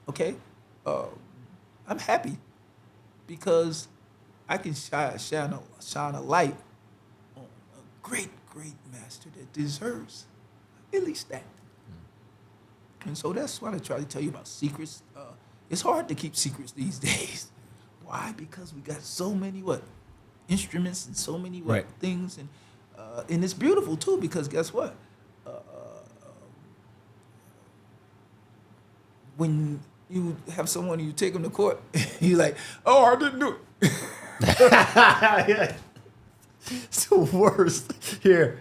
Okay? I'm happy because I can shine a light on a great master that deserves at least that. And so that's why I try to tell you about secrets. It's hard to keep secrets these days. Why? Because we got so many instruments and so many Right. things, and it's beautiful too. Because guess what? When you have someone and you take them to court, you're like, "Oh, I didn't do it." Yeah. It's the worst. Here.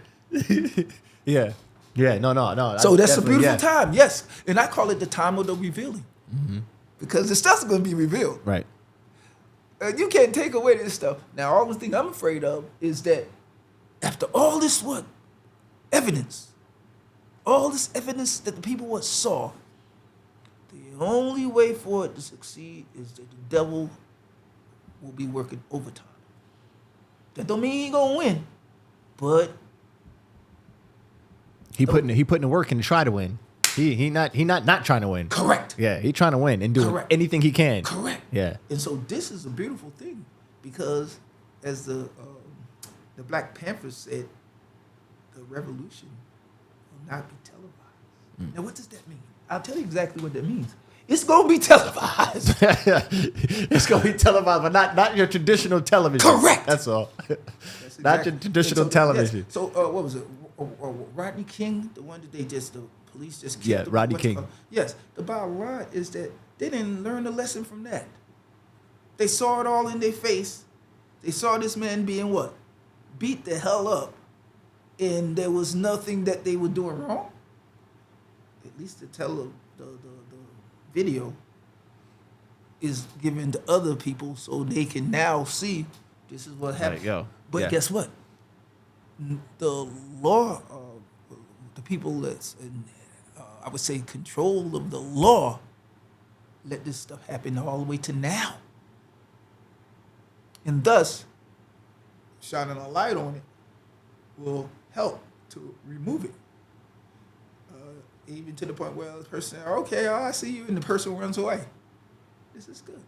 Yeah. Yeah. No. So that's a definitely, beautiful time, yes. And I call it the time of the revealing. because the stuff's going to be revealed. Right. You can't take away this stuff. Now, all the thing I'm afraid of is that after all this evidence, all this evidence that the people saw, the only way for it to succeed is that the devil will be working overtime. That don't mean he gonna win, but he putting the work in to try to win. He not trying to win. Correct. Yeah, he trying to win and doing anything he can. Correct. Yeah. And so this is a beautiful thing because, as the Black Panthers said, the revolution will not be televised. Now, what does that mean? I'll tell you exactly what that means. It's gonna be televised. It's gonna be televised, but not your traditional television. Correct. That's all. That's Not your traditional television. Yes. So what was it? Rodney King, the one that the police just killed. Yeah, Rodney King. Yes. The bottom line is that they didn't learn the lesson from that. They saw it all in their face. They saw this man being beat the hell up, and there was nothing that they were doing wrong. At least to tell the video is given to other people so they can now see this is what happened. There you go. But guess what? The law, the people that's in, I would say, control of the law, let this stuff happen all the way to now. And thus, shining a light on it will help to remove it. Even to the point where the person, okay, I see you, and the person runs away. This is good.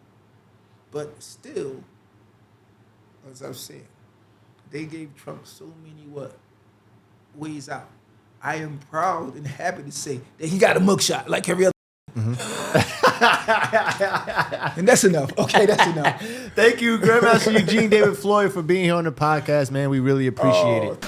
But still, as I've said, they gave Trump so many ways out. I am proud and happy to say that he got a mugshot like every other. And that's enough. Okay, that's enough. Thank you, Grandmaster Eugene David Floyd, for being here on the podcast, man. We really appreciate it.